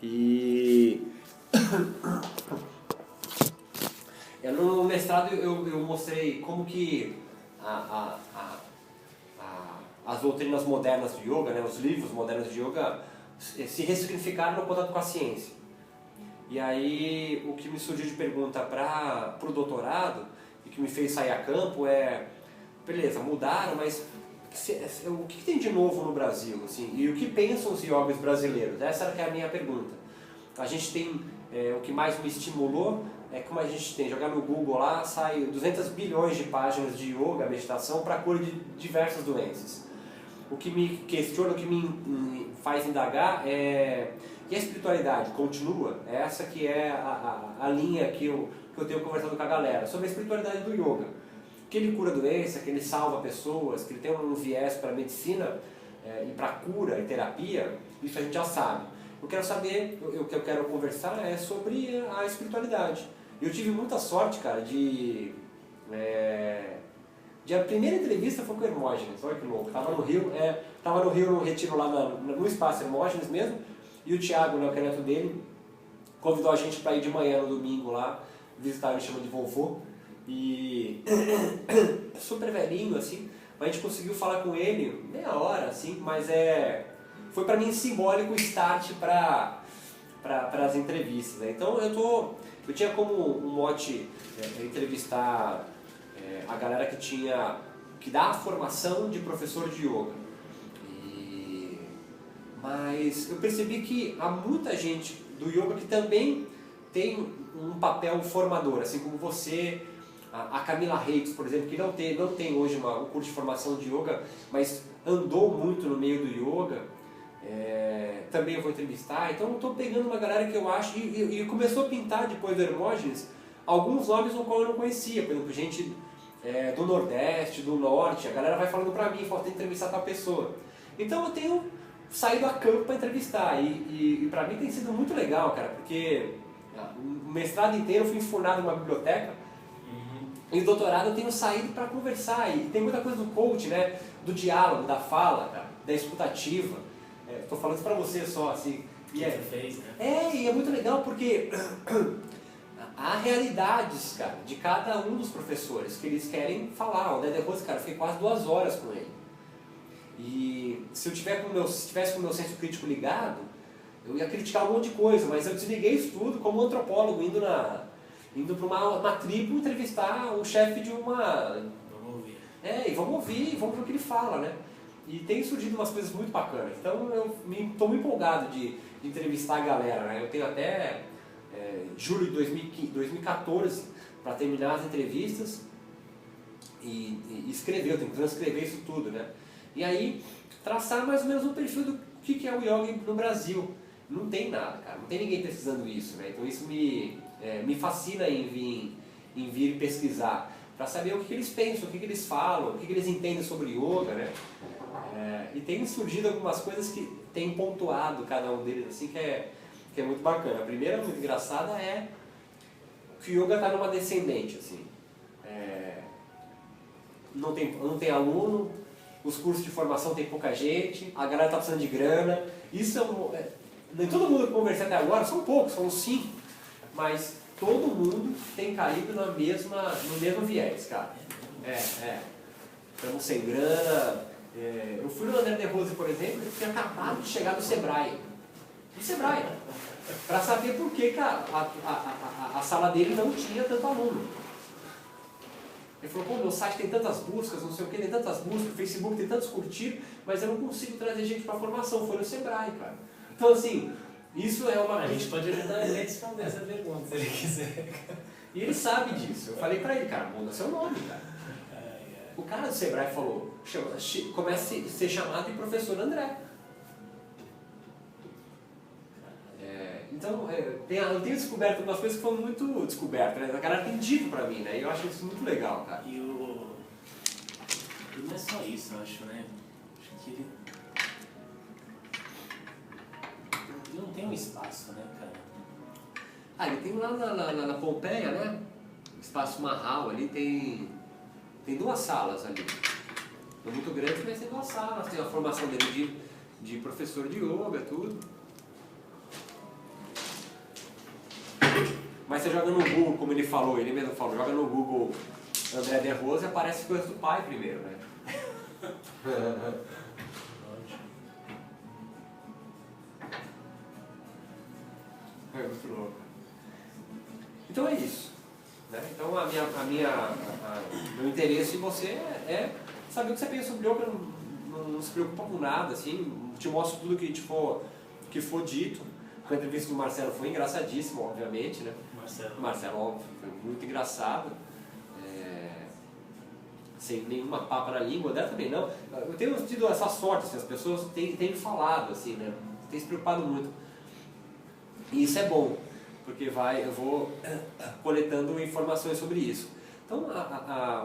E no mestrado eu mostrei como que as doutrinas modernas de yoga, né, os livros modernos de yoga, se ressignificaram no contato com a ciência. E aí o que me surgiu de pergunta para o doutorado e que me fez sair a campo é, beleza, mudaram, mas o que tem de novo no Brasil? Assim, e o que pensam os yogis brasileiros? Essa era a minha pergunta. A gente tem, o que mais me estimulou é como a gente tem, jogar no Google lá, sai 200 bilhões de páginas de yoga, meditação para cura de diversas doenças. O que me questiona, o que me faz indagar é, e a espiritualidade continua? Essa que é a linha que eu tenho conversado com a galera, sobre a espiritualidade do yoga. Que ele cura doença, que ele salva pessoas, que ele tem um viés para a medicina e para cura e terapia, isso a gente já sabe. Eu quero saber, o que eu quero conversar é sobre a espiritualidade. Eu tive muita sorte, cara, a primeira entrevista foi com o Hermógenes, olha que louco. Tava no Rio no retiro lá no espaço Hermógenes mesmo, e o Thiago, né, o neto dele, convidou a gente para ir de manhã no domingo lá, visitar, ele chama de vovô, e super velhinho assim, mas a gente conseguiu falar com ele meia hora assim, mas foi para mim simbólico o start para as entrevistas, né? Então eu tinha como um mote entrevistar a galera que dá a formação de professor de yoga. Mas eu percebi que há muita gente do yoga que também tem um papel formador, assim como você, a Camila Reis, por exemplo, que não tem hoje um curso de formação de yoga, mas andou muito no meio do yoga, também eu vou entrevistar. Então eu estou pegando uma galera que eu acho, e começou a pintar depois do Hermógenes alguns nomes no qual eu não conhecia, por exemplo, gente do Nordeste, do Norte, a galera vai falando pra mim, falta entrevistar tal pessoa. Então eu tenho saído a campo para entrevistar, e pra mim tem sido muito legal, cara, porque o mestrado inteiro eu fui enfurnado numa biblioteca, e o doutorado eu tenho saído para conversar, e tem muita coisa do coach, né, do diálogo, da fala, cara, da escutativa. Tô falando isso pra você só, assim. E você fez, né? E é muito legal porque há realidades, cara, de cada um dos professores que eles querem falar. O Dede Rose, cara, eu fiquei quase 2 horas com ele. E se eu tivesse com o meu senso crítico ligado, eu ia criticar um monte de coisa, mas eu desliguei isso tudo como antropólogo, indo para uma tribo entrevistar o chefe de uma... Vamos ouvir. E vamos ouvir, e vamos ver o que ele fala, né? E tem surgido umas coisas muito bacanas. Então eu estou muito empolgado de entrevistar a galera, né? Eu tenho até julho de 2014 para terminar as entrevistas e escrever, eu tenho que transcrever isso tudo, né? E aí traçar mais ou menos um perfil do que é o yoga no Brasil. Não tem nada, cara, não tem ninguém pesquisando isso, né? Então isso me fascina em vir pesquisar, para saber o que eles pensam, o que eles falam, o que eles entendem sobre yoga, né? E tem surgido algumas coisas que tem pontuado cada um deles, assim, que é muito bacana. A primeira, muito engraçada, é que o yoga está numa descendente, assim. Não tem aluno, os cursos de formação tem pouca gente, a galera está precisando de grana. Isso nem todo mundo que eu conversei até agora, são poucos, são 5, mas todo mundo tem caído no mesmo viés, cara. Estamos sem grana. Eu fui no André de Rose, por exemplo, ele tinha acabado de chegar do Sebrae. Para saber por que a sala dele não tinha tanto aluno. Ele falou, pô, meu site tem tantas buscas, não sei o que, tem tantas buscas, o Facebook tem tantos curtidos, mas eu não consigo trazer gente para formação. Foi no Sebrae, cara. Então, assim, isso é uma... A gente pode ajudar ele a responder essa pergunta, se ele quiser. E ele sabe disso. Eu falei para ele, cara, muda seu nome, cara. O cara do Sebrae falou, comece a ser chamado de professor André. Então, eu tenho descoberto algumas coisas que foram muito descobertas, né? A galera tem dito pra mim, né? E eu acho isso muito legal, cara. E não é só isso, eu acho, né? Acho que ele não tem um espaço, né, cara? Ele tem lá na Pompeia, né? O espaço Mahal ali, tem 2 salas ali. Não é muito grande, mas tem 2 salas. Tem a formação dele de professor de yoga, tudo. você joga no Google, como ele falou, ele mesmo falou, joga no Google André de Rose e aparece coisa do pai primeiro, né? É muito louco. Então é isso. Né? Então meu interesse em você é saber o que você pensa sobre yoga, não se preocupa com nada, assim, te mostro tudo que for dito. A entrevista do Marcelo foi engraçadíssima, obviamente, né? Marcelo, óbvio, foi muito engraçado. Sem nenhuma papa na língua, dela também não. Eu tenho tido essa sorte, assim, as pessoas têm falado, assim, né? Têm se preocupado muito. E isso é bom, porque eu vou coletando informações sobre isso. Então,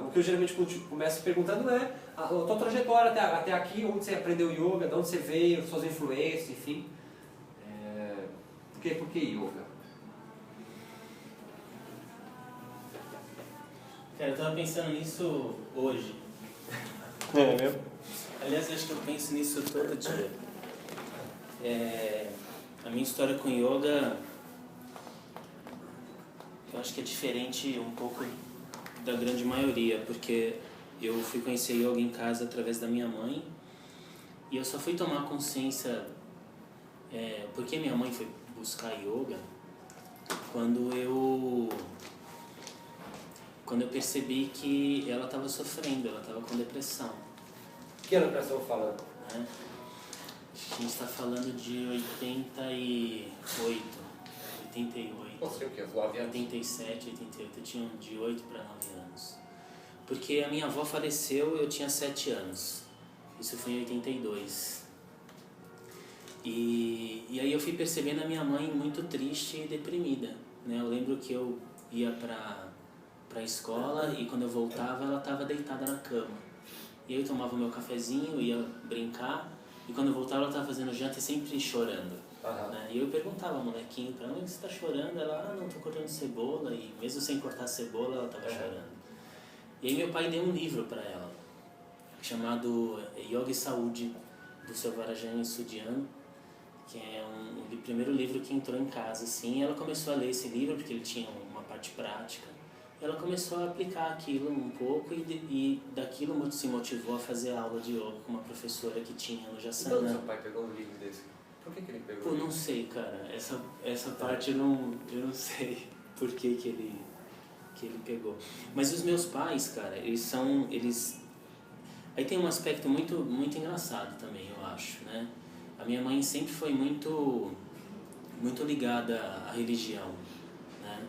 o que eu geralmente começo perguntando é a tua trajetória até aqui, onde você aprendeu yoga, de onde você veio, suas influências, enfim. Por que yoga? Cara, eu tava pensando nisso hoje. É mesmo? Aliás, eu acho que eu penso nisso todo dia. A minha história com yoga, eu acho que é diferente um pouco da grande maioria, porque eu fui conhecer yoga em casa através da minha mãe e eu só fui tomar consciência porque minha mãe foi buscar yoga quando eu percebi que ela estava sofrendo, ela estava com depressão. Que ano que nós estamos falando? Né? A gente está falando de 88. Não sei o que, 9 anos. 87, 88, eu tinha de 8 para 9 anos. Porque a minha avó faleceu e eu tinha 7 anos. Isso foi em 82. E aí eu fui percebendo a minha mãe muito triste e deprimida. Né? Eu lembro que eu ia para a escola e quando eu voltava ela estava deitada na cama. E aí eu tomava meu cafezinho, ia brincar e quando eu voltava ela estava fazendo janta e sempre chorando. Né? E eu perguntava ao molequinho para ela, você está chorando? Ela, não, estou cortando cebola. E mesmo sem cortar cebola ela estava chorando. E aí meu pai deu um livro para ela, chamado Yoga e Saúde, do seu Varajani Sudiano, que é o primeiro livro que entrou em casa, assim. E ela começou a ler esse livro, porque ele tinha uma parte prática. Ela começou a aplicar aquilo um pouco e daquilo se motivou a fazer aula de yoga com uma professora que tinha no Jaçanã. Então seu pai pegou um livro desse? Por que ele pegou? Pô, não sei, cara. Essa parte eu não sei por que ele pegou. Mas os meus pais, cara, eles... Aí tem um aspecto muito, muito engraçado também, eu acho, né? A minha mãe sempre foi muito, muito ligada à religião, né?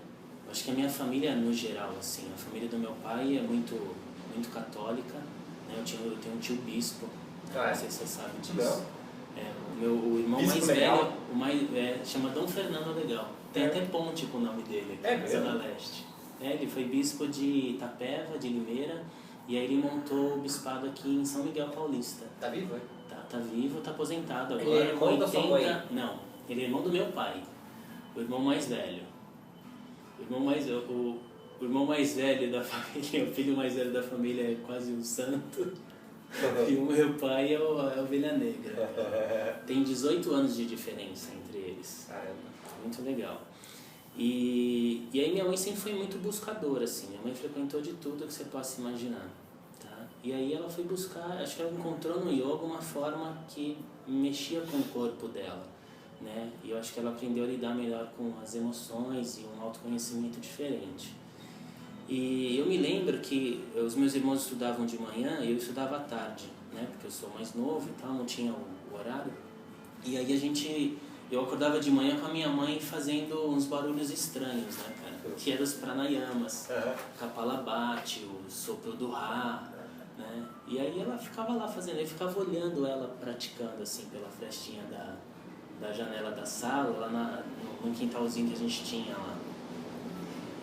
Eu acho que a minha família, no geral, assim, a família do meu pai é muito, muito católica, né? Eu tenho um tio bispo, não sei se você sabe disso. Não. O irmão Bispo mais legal? velho, chama Dom Fernando Legal. Tem até ponte com o nome dele aqui, na Zona Leste. Ele foi bispo de Itapeva, de Limeira, e aí ele montou o bispado aqui em São Miguel Paulista. Tá vivo, hein? Tá vivo, tá aposentado agora. Ele é irmão da sua mãe? Não, ele é irmão do meu pai, o irmão mais velho. O irmão mais velho da família, o filho mais velho da família é quase um santo. E o meu pai é a ovelha negra. Tem 18 anos de diferença entre eles. Caramba. Muito legal. E aí minha mãe sempre foi muito buscadora, assim. Minha mãe frequentou de tudo que você possa imaginar. Tá? E aí ela foi buscar, acho que ela encontrou no yoga uma forma que mexia com o corpo dela. Né? E eu acho que ela aprendeu a lidar melhor com as emoções e um autoconhecimento diferente. E eu me lembro que os meus irmãos estudavam de manhã e eu estudava à tarde, né? Porque eu sou mais novo e tal, não tinha o horário. E aí eu acordava de manhã com a minha mãe fazendo uns barulhos estranhos, né, cara? Que eram os pranayamas, Kapalabhati, o sopro do Ra, né? E aí ela ficava lá fazendo, eu ficava olhando ela praticando assim pela frestinha da janela da sala, lá no quintalzinho que a gente tinha lá.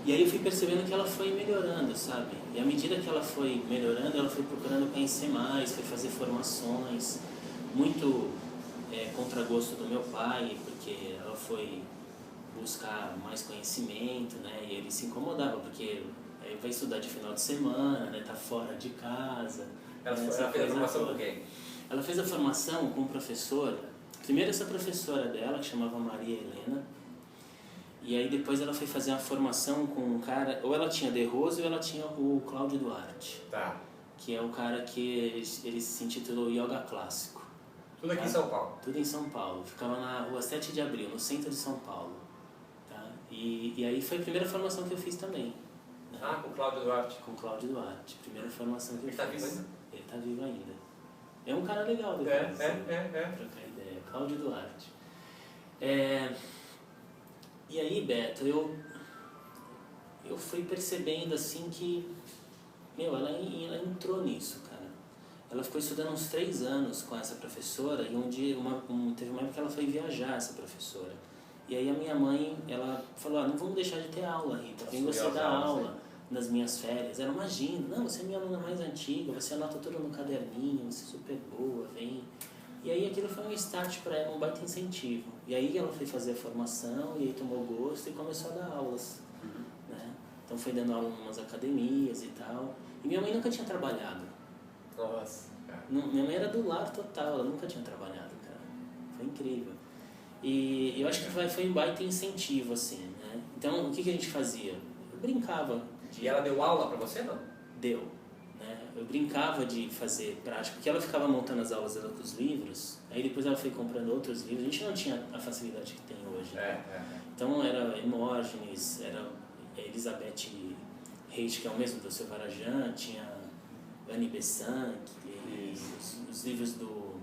E aí eu fui percebendo que ela foi melhorando, sabe? E à medida que ela foi melhorando, ela foi procurando conhecer mais, foi fazer formações, muito contra gosto do meu pai, porque ela foi buscar mais conhecimento, né? E ele se incomodava, porque vai estudar de final de semana, né? Tá fora de casa. Ela fez a formação com quem? Ela fez a formação com um professor, primeiro essa professora dela, que chamava Maria Helena, E aí depois ela foi fazer uma formação com um cara, ou ela tinha De Rose ou ela tinha o Cláudio Duarte. Tá. Que é o cara que ele se intitulou Yoga Clássico. Tudo aqui em São Paulo? Tudo em São Paulo. Ficava na rua 7 de Abril, no centro de São Paulo. Tá? E aí foi a primeira formação que eu fiz também. Né? Ah, com o Cláudio Duarte? Com o Cláudio Duarte. Primeira formação que eu fiz. Ele tá vivo ainda? Ele tá vivo ainda. É um cara legal depois. Trocar ideia. Cláudio Duarte. E aí, Beto, eu fui percebendo assim que, ela entrou nisso, cara. Ela ficou estudando uns 3 anos com essa professora e um dia, teve uma época que ela foi viajar, essa professora. E aí a minha mãe, ela falou, não vamos deixar de ter aula, Rita, vem você dar aula nas minhas férias. Ela, imagina, não, você é minha aluna mais antiga, você anota tudo no caderninho, você é super boa, vem. E aí aquilo foi um start para ela, um baita incentivo. E aí ela foi fazer a formação, e aí tomou gosto e começou a dar aulas. Né? Então foi dando aula em umas academias e tal. E minha mãe nunca tinha trabalhado. Nossa, cara. Minha mãe era do lar total, ela nunca tinha trabalhado, cara. Foi incrível. E eu acho que foi um baita incentivo, assim, né? Então, o que a gente fazia? Eu brincava. E ela deu aula pra você, não? Deu. Né? Eu brincava de fazer prática, porque ela ficava montando as aulas dela com os livros, aí depois ela foi comprando outros livros. A gente não tinha a facilidade que tem hoje. Né? Então, era Hermógenes, era Elizabeth Reich, que é o mesmo do Seu Varajan, tinha Annie Besant, os livros do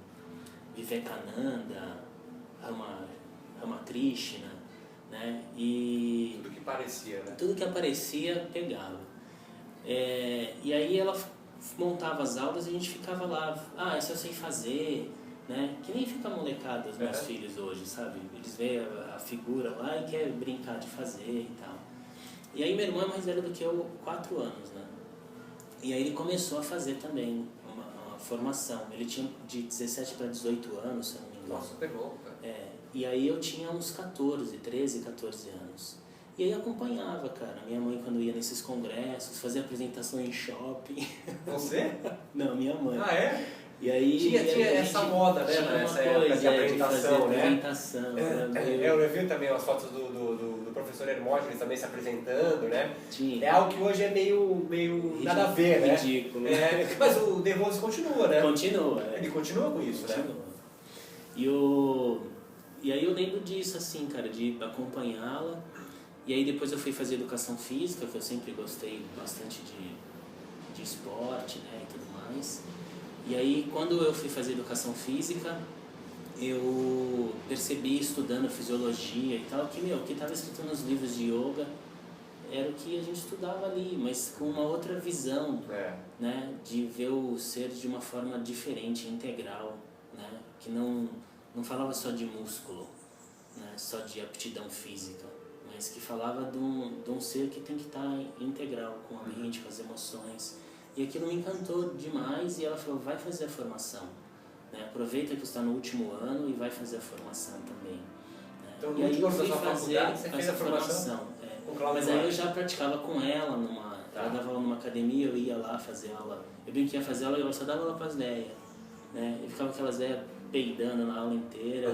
Vivekananda, Ramakrishna, né? E tudo que parecia, né? Tudo que aparecia, pegava. E aí ela montava as aulas e a gente ficava lá, isso eu sei fazer, né? Que nem fica molecada os meus filhos hoje, sabe? Eles veem a figura lá e querem brincar de fazer e tal. E aí meu irmão é mais velho do que eu, 4 anos, né? E aí ele começou a fazer também uma formação. Ele tinha de 17 para 18 anos, se eu não me engano. Nossa, super novo, cara. E aí eu tinha uns 13, 14 anos. E aí acompanhava, cara. Minha mãe, quando ia nesses congressos, fazia apresentação em shopping. Você? Não, minha mãe. Ah, é? E aí, tinha essa moda, né? Nessa época de apresentação, né? Eu vi também as fotos do professor Hermógenes também se apresentando, né? Tinha. É algo que hoje é meio nada a ver, né? Ridículo. Mas o De Rose continua, né? Continua. Ele continua com isso, continua. Né? E aí eu lembro disso, assim, cara, de acompanhá-la. E aí depois eu fui fazer educação física, que eu sempre gostei bastante de esporte, né, e tudo mais. E aí quando eu fui fazer educação física, eu percebi, estudando fisiologia e tal, que o que estava escrito nos livros de yoga era o que a gente estudava ali, mas com uma outra visão, né, de ver o ser de uma forma diferente, integral, né, que não falava só de músculo, né, só de aptidão física, mas que falava de um ser que tem que estar integral com o ambiente, com as emoções. E aquilo me encantou demais e ela falou, vai fazer a formação. Né? Aproveita que você está no último ano e vai fazer a formação também. Né? Então, e aí eu fui fazer você fez a formação? Mas aí eu já praticava com ela, ela dava aula numa academia, eu ia lá fazer aula. Eu bem que ia fazer aula e ela só dava aula para as velhas. Né? E ficava aquelas velhas peidando na aula inteira.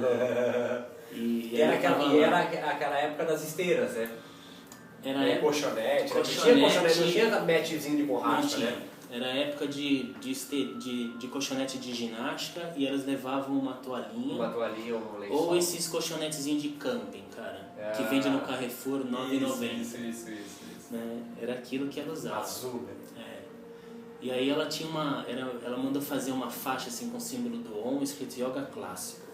E era aquela época das esteiras, né? Era colchonete, não tinha matchzinho de borracha, né? Era a época de colchonete de ginástica e elas levavam uma toalhinha. Um lençol. Ou esses colchonetezinhos de camping, cara, que vende no Carrefour R$ 9,90. Isso. Né? Era aquilo que ela usava. Azul, né? E aí ela tinha ela mandou fazer uma faixa assim com o símbolo do Om escrito Yoga Clássico.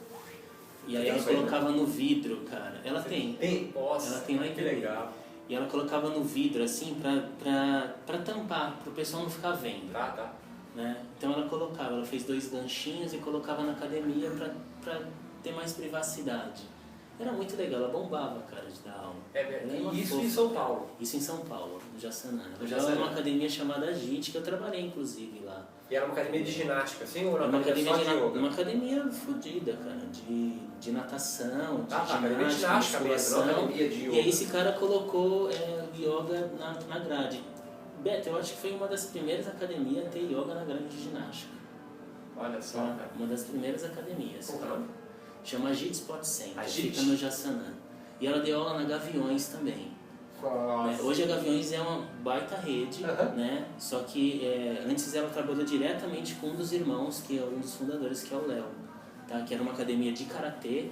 E aí ela colocava no vidro, cara. Ela tem. Nossa, ela tem lá em que legal. E ela colocava no vidro assim pra tampar, pro pessoal não ficar vendo. Tá. Né? Então ela fez 2 ganchinhos e colocava na academia pra ter mais privacidade. Era muito legal, ela bombava, cara, de dar aula. Isso em São Paulo? Isso em São Paulo, no Jaçanã. Ela já era numa academia chamada JIT, que eu trabalhei inclusive lá. E era uma academia de ginástica, assim? Ou era uma academia de yoga? Uma academia fodida, cara, de natação, de ginástica, musculação. E aí esse cara colocou yoga na grade. Beto, eu acho que foi uma das primeiras academias a ter yoga na grade de ginástica. Olha só, cara. Uma das primeiras academias. Como é o nome? Chama JIT Sport Center, JIT? fica no Jaçanã. E ela deu aula na Gaviões também. Né? Hoje a Gaviões é uma baita rede, né? Só que antes ela trabalhou diretamente com um dos irmãos, que é um dos fundadores, que é o Léo, tá? Que era uma academia de karatê,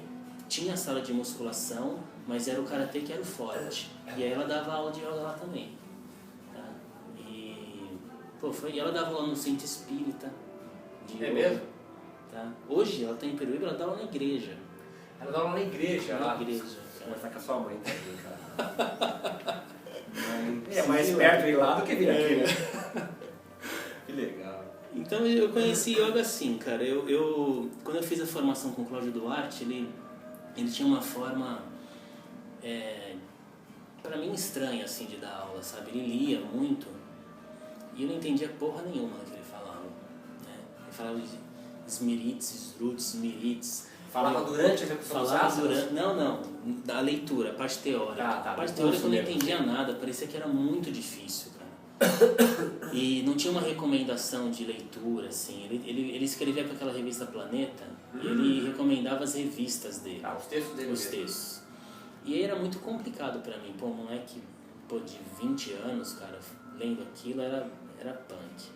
tinha sala de musculação, mas era o karatê que era o forte. E aí ela dava aula de yoga lá também. Tá? E ela dava aula no centro espírita. É mesmo? Tá? Hoje ela está em Peruíbe, ela dá aula na igreja. Ela dá aula na igreja? Na igreja. Conversar com a sua mãe também, cara. É mais perto ir lá do que vir aqui, né? Que legal. Então eu conheci yoga assim, cara. Quando eu fiz a formação com o Cláudio Duarte, ele tinha uma forma, pra mim, estranha assim, de dar aula, sabe? Ele lia muito e eu não entendia porra nenhuma do que ele falava. Né? Ele falava de Smrits, Srutis, Smrits. Falava durante a execução dos asanas? Não, da leitura, a parte teórica. A parte teórica eu não entendia nada, parecia que era muito difícil, cara. E não tinha uma recomendação de leitura, assim. Ele escrevia para aquela revista Planeta e ele recomendava as revistas dele. Os textos dele. Os textos. E aí era muito complicado para mim. Pô, um moleque de 20 anos, cara, lendo aquilo era punk.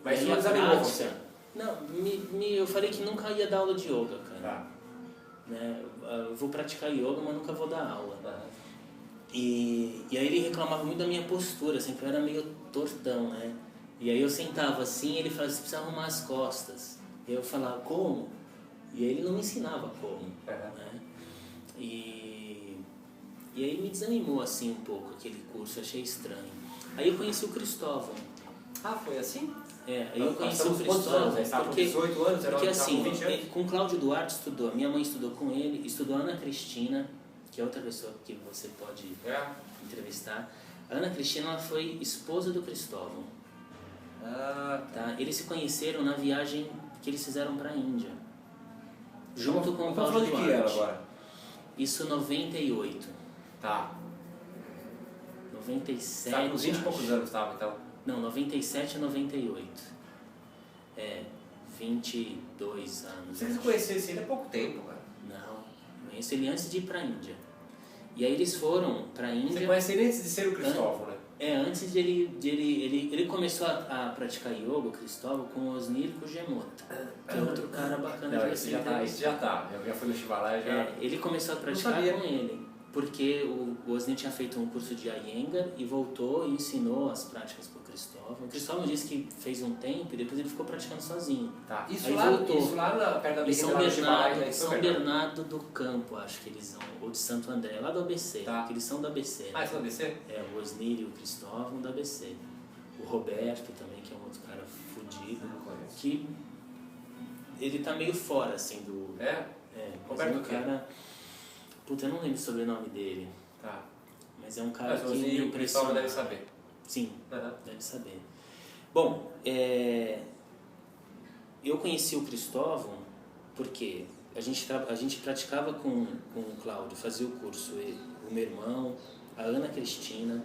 Mas e não desanimou você? Não, eu falei que nunca ia dar aula de yoga, cara. Tá. Né? Eu vou praticar yoga, mas nunca vou dar aula. E aí ele reclamava muito da minha postura, sempre eu era meio tortão, né? E aí eu sentava assim e ele falava, você precisa arrumar as costas. E eu falava, como? E aí ele não me ensinava como. Né? E aí me desanimou assim um pouco aquele curso, eu achei estranho. Aí eu conheci o Cristóvão. Ah, foi assim? Aí eu conheci o Cristóvão, porque 18 anos, porque assim, com o Cláudio Duarte estudou, minha mãe estudou com ele, estudou a Ana Cristina, que é outra pessoa que você pode entrevistar. A Ana Cristina, ela foi esposa do Cristóvão. Tá? Eles se conheceram na viagem que eles fizeram para a Índia, junto com o Cláudio Duarte. Que era agora? Isso 98. Tá. 97. Tá com 20 e poucos anos, estava então? Não, 97 a 98. 22 anos. Você conheceu ele há pouco tempo, cara? Não, conheço ele antes de ir pra Índia. E aí eles foram pra Índia... Você conhece ele antes de ser o Cristóvão, né? Antes de ele começou a praticar yoga, o Cristóvão, com o Osnir Kujemota, que é outro cara bacana de você esse já tá. Eu já fui no Shivalaya já... ele começou a praticar com ele, porque o Osnir tinha feito um curso de Iyengar e voltou e ensinou as práticas pro Cristóvão. O Cristóvão disse que fez um tempo e depois ele ficou praticando sozinho. Tá. Isso aí lá, voltou. Isso lá perto da São Bernardo do Campo, acho que eles são, ou de Santo André, lá do ABC, tá. que eles são do ABC. Né? São do ABC? O Osnir e o Cristóvão do ABC. O Roberto também, que é um outro cara fudido, que ele tá meio fora, assim, do... Roberto é um cara... Puta, eu não lembro o sobrenome dele. Tá. Mas é um cara que me impressiona. O Cristóvão deve saber. Sim, deve saber. Bom, eu conheci o Cristóvão porque a gente praticava com o Cláudio, fazia o curso, o meu irmão, a Ana Cristina,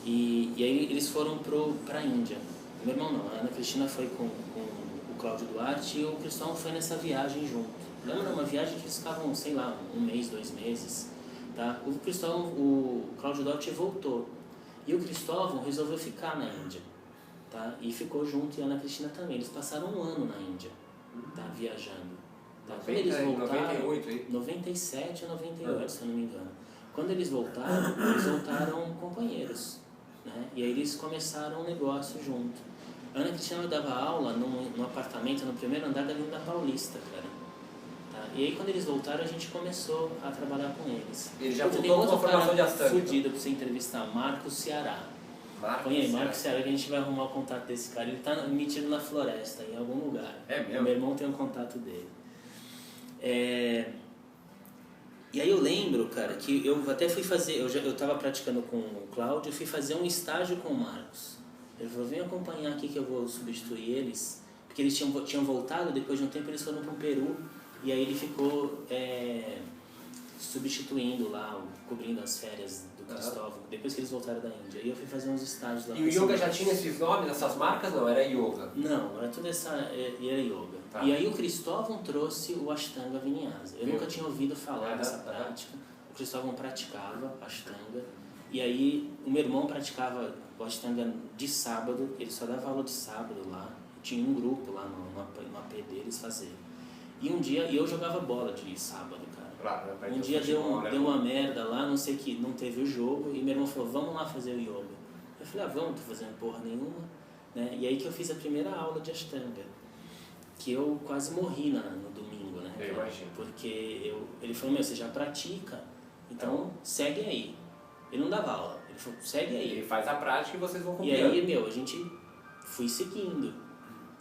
e aí eles foram para a Índia. O meu irmão não, a Ana Cristina foi com o Cláudio Duarte e o Cristóvão foi nessa viagem junto. Lembra uma viagem que eles ficavam, sei lá, 1 mês, 2 meses. Tá? O Cláudio Duarte voltou. E o Cristóvão resolveu ficar na Índia. Tá? E ficou junto, e a Ana Cristina também. Eles passaram 1 ano na Índia, tá? Viajando. Tá? Quando eles voltaram, 98, hein? 97 ou 98, se eu não me engano. Quando eles voltaram companheiros. Né? E aí eles começaram um negócio junto. A Ana Cristina dava aula num apartamento no primeiro andar da Avenida Paulista, cara. E aí quando eles voltaram a gente começou a trabalhar com eles. Ele já voltou com uma formação de Astanga. Fudido pra você entrevistar, Marcos Ceará. Põe aí, Marcos Ceará, que a gente vai arrumar o contato desse cara. Ele tá metido na floresta, em algum lugar. É mesmo? Meu irmão tem um contato dele. E aí eu lembro, cara, que eu até fui fazer, eu tava praticando com o Cláudio, fui fazer um estágio com o Marcos. Ele falou, vem acompanhar aqui que eu vou substituir eles. Porque eles tinham voltado, depois de um tempo eles foram pro Peru. E aí ele ficou substituindo lá, cobrindo as férias do Cristóvão, depois que eles voltaram da Índia. E eu fui fazer uns estágios lá. E o yoga já tinha esses nomes, essas marcas? Não, era yoga. Não, era toda essa... Era yoga. Tá. E aí o Cristóvão trouxe o Ashtanga Vinyasa. Eu nunca tinha ouvido falar dessa prática. O Cristóvão praticava Ashtanga. E aí o meu irmão praticava o Ashtanga de sábado. Ele só dava aula de sábado lá. Tinha um grupo lá no AP deles fazer. E um dia eu jogava bola de sábado, cara. Claro, um dia deu uma merda lá, não sei que não teve o jogo. E meu irmão falou, vamos lá fazer o yoga. Eu falei, vamos, tô fazendo porra nenhuma. Né? E aí que eu fiz a primeira aula de Ashtanga. Que eu quase morri no domingo, né? Eu imagino. Porque ele falou, você já pratica, então segue aí. Ele não dava aula, ele falou, segue aí. Ele faz a prática e vocês vão copiando. E aí, a gente fui seguindo,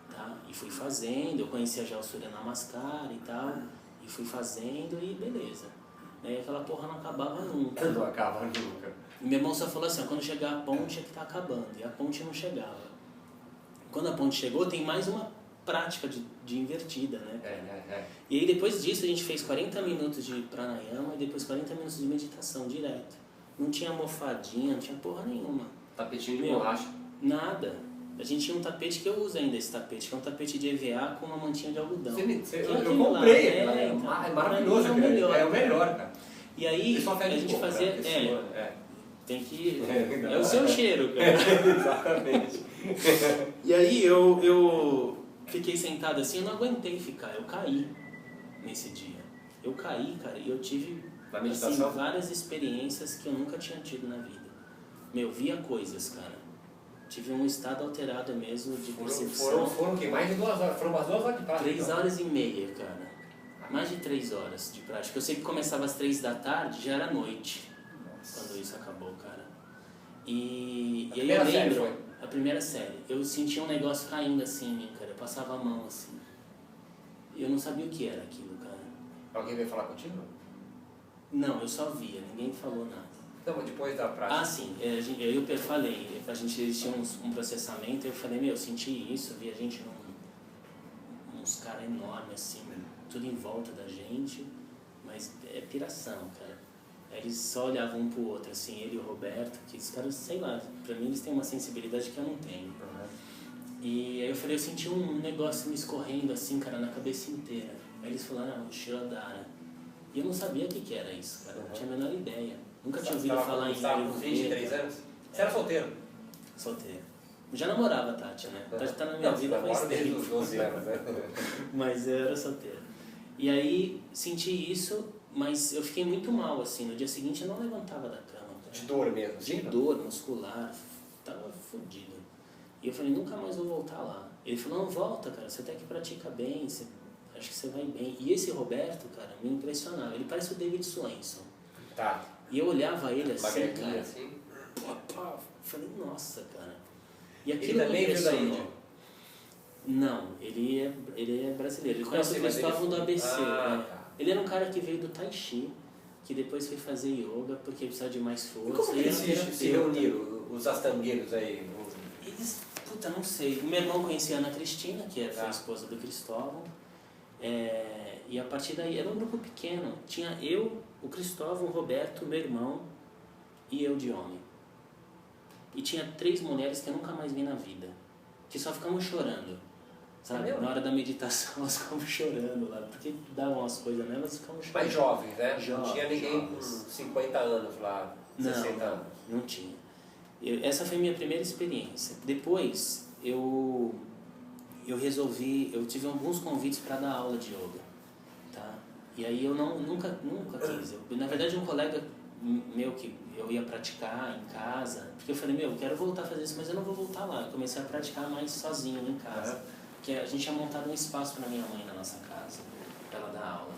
tá? E fui fazendo, eu conhecia já o Surya Namaskar e tal, e fui fazendo e beleza. E aquela porra não acabava nunca. Não acaba nunca. E meu irmão só falou assim, quando chegar a ponte é que tá acabando, e a ponte não chegava. Quando a ponte chegou, tem mais uma prática de invertida, né? E aí depois disso a gente fez 40 minutos de pranayama e depois 40 minutos de meditação direto. Não tinha almofadinha, não tinha porra nenhuma. Tapetinho de borracha? Nada. A gente tinha um tapete que eu uso ainda, esse tapete, que é um tapete de EVA com uma mantinha de algodão. Eu comprei, é maravilhoso, é o melhor, cara. E aí a gente fazia... Tem que... É o seu cheiro, cara. Exatamente. E aí eu fiquei sentado assim, eu não aguentei ficar, eu caí nesse dia. Eu caí, cara, e eu tive assim, várias experiências que eu nunca tinha tido na vida. Via coisas, cara. Tive um estado alterado mesmo de percepção. Foram o quê? Mais de 2 horas? Foram umas 2 horas de prática? 3 horas e meia, cara. Mais de 3 horas de prática. Eu sei que começava às 3 da tarde, já era noite. Nossa. Quando isso acabou, cara. E aí eu lembro, a primeira série, eu sentia um negócio caindo assim em mim, cara. Eu passava a mão assim. E eu não sabia o que era aquilo, cara. Alguém veio falar contigo? Não, eu só via, ninguém falou nada. Não, mas depois da prática. Ah, sim. Eu falei, eles tinham um processamento, eu falei, eu senti isso, vi a gente uns caras enormes assim, tudo em volta da gente, mas é piração, cara. Eles só olhavam um pro outro, assim, ele e o Roberto, que os caras, sei lá, pra mim eles têm uma sensibilidade que eu não tenho. E aí eu falei, eu senti um negócio me escorrendo assim, cara, na cabeça inteira. Aí eles falaram, Shirodhara. E eu não sabia o que era isso, cara, não tinha a menor ideia. Nunca tinha ouvido falar em Ayurveda. Você estava com 23 anos? Você era solteiro? Solteiro. Já namorava a Tati, né? A Tati tá na minha vida faz tempo. Desde os 12 anos, né? Mas eu era solteiro. E aí senti isso, mas eu fiquei muito mal, assim. No dia seguinte eu não levantava da cama. Cara. De dor mesmo? De dor muscular. Tava fodido. E eu falei, nunca mais vou voltar lá. Ele falou, não, volta, cara. Você até que pratica bem, acho que você vai bem. E esse Roberto, cara, me impressionava. Ele parece o David Swenson. Tá. E eu olhava ele assim, cara. Assim. Falei, nossa, cara. E ele também veio da Índia? Não, ele é brasileiro. Ele conhece o Cristóvão do ABC. Tá. Ele era um cara que veio do Tai Chi, que depois foi fazer yoga porque precisava de mais força. E como que eles se reuniram, os astangueiros aí? Eles, não sei. O meu irmão conhecia a Ana Cristina, que foi a esposa do Cristóvão. E a partir daí era um grupo pequeno. Tinha eu, o Cristóvão, o Roberto, meu irmão e eu de homem. E tinha 3 mulheres que eu nunca mais vi na vida, que só ficavam chorando, sabe? Na hora da meditação elas ficavam chorando lá, porque davam as coisas nelas, elas ficavam chorando. Mas jovens, né? Jovens, não tinha ninguém com 50 anos lá, 60 anos. Não tinha. Essa foi a minha primeira experiência. Depois eu tive alguns convites para dar aula de yoga, tá? E aí eu nunca quis. Na verdade, um colega meu que eu ia praticar em casa, porque eu falei, eu quero voltar a fazer isso, mas eu não vou voltar lá. Eu comecei a praticar mais sozinho em casa, porque a gente tinha montado um espaço para minha mãe na nossa casa, para ela dar aula.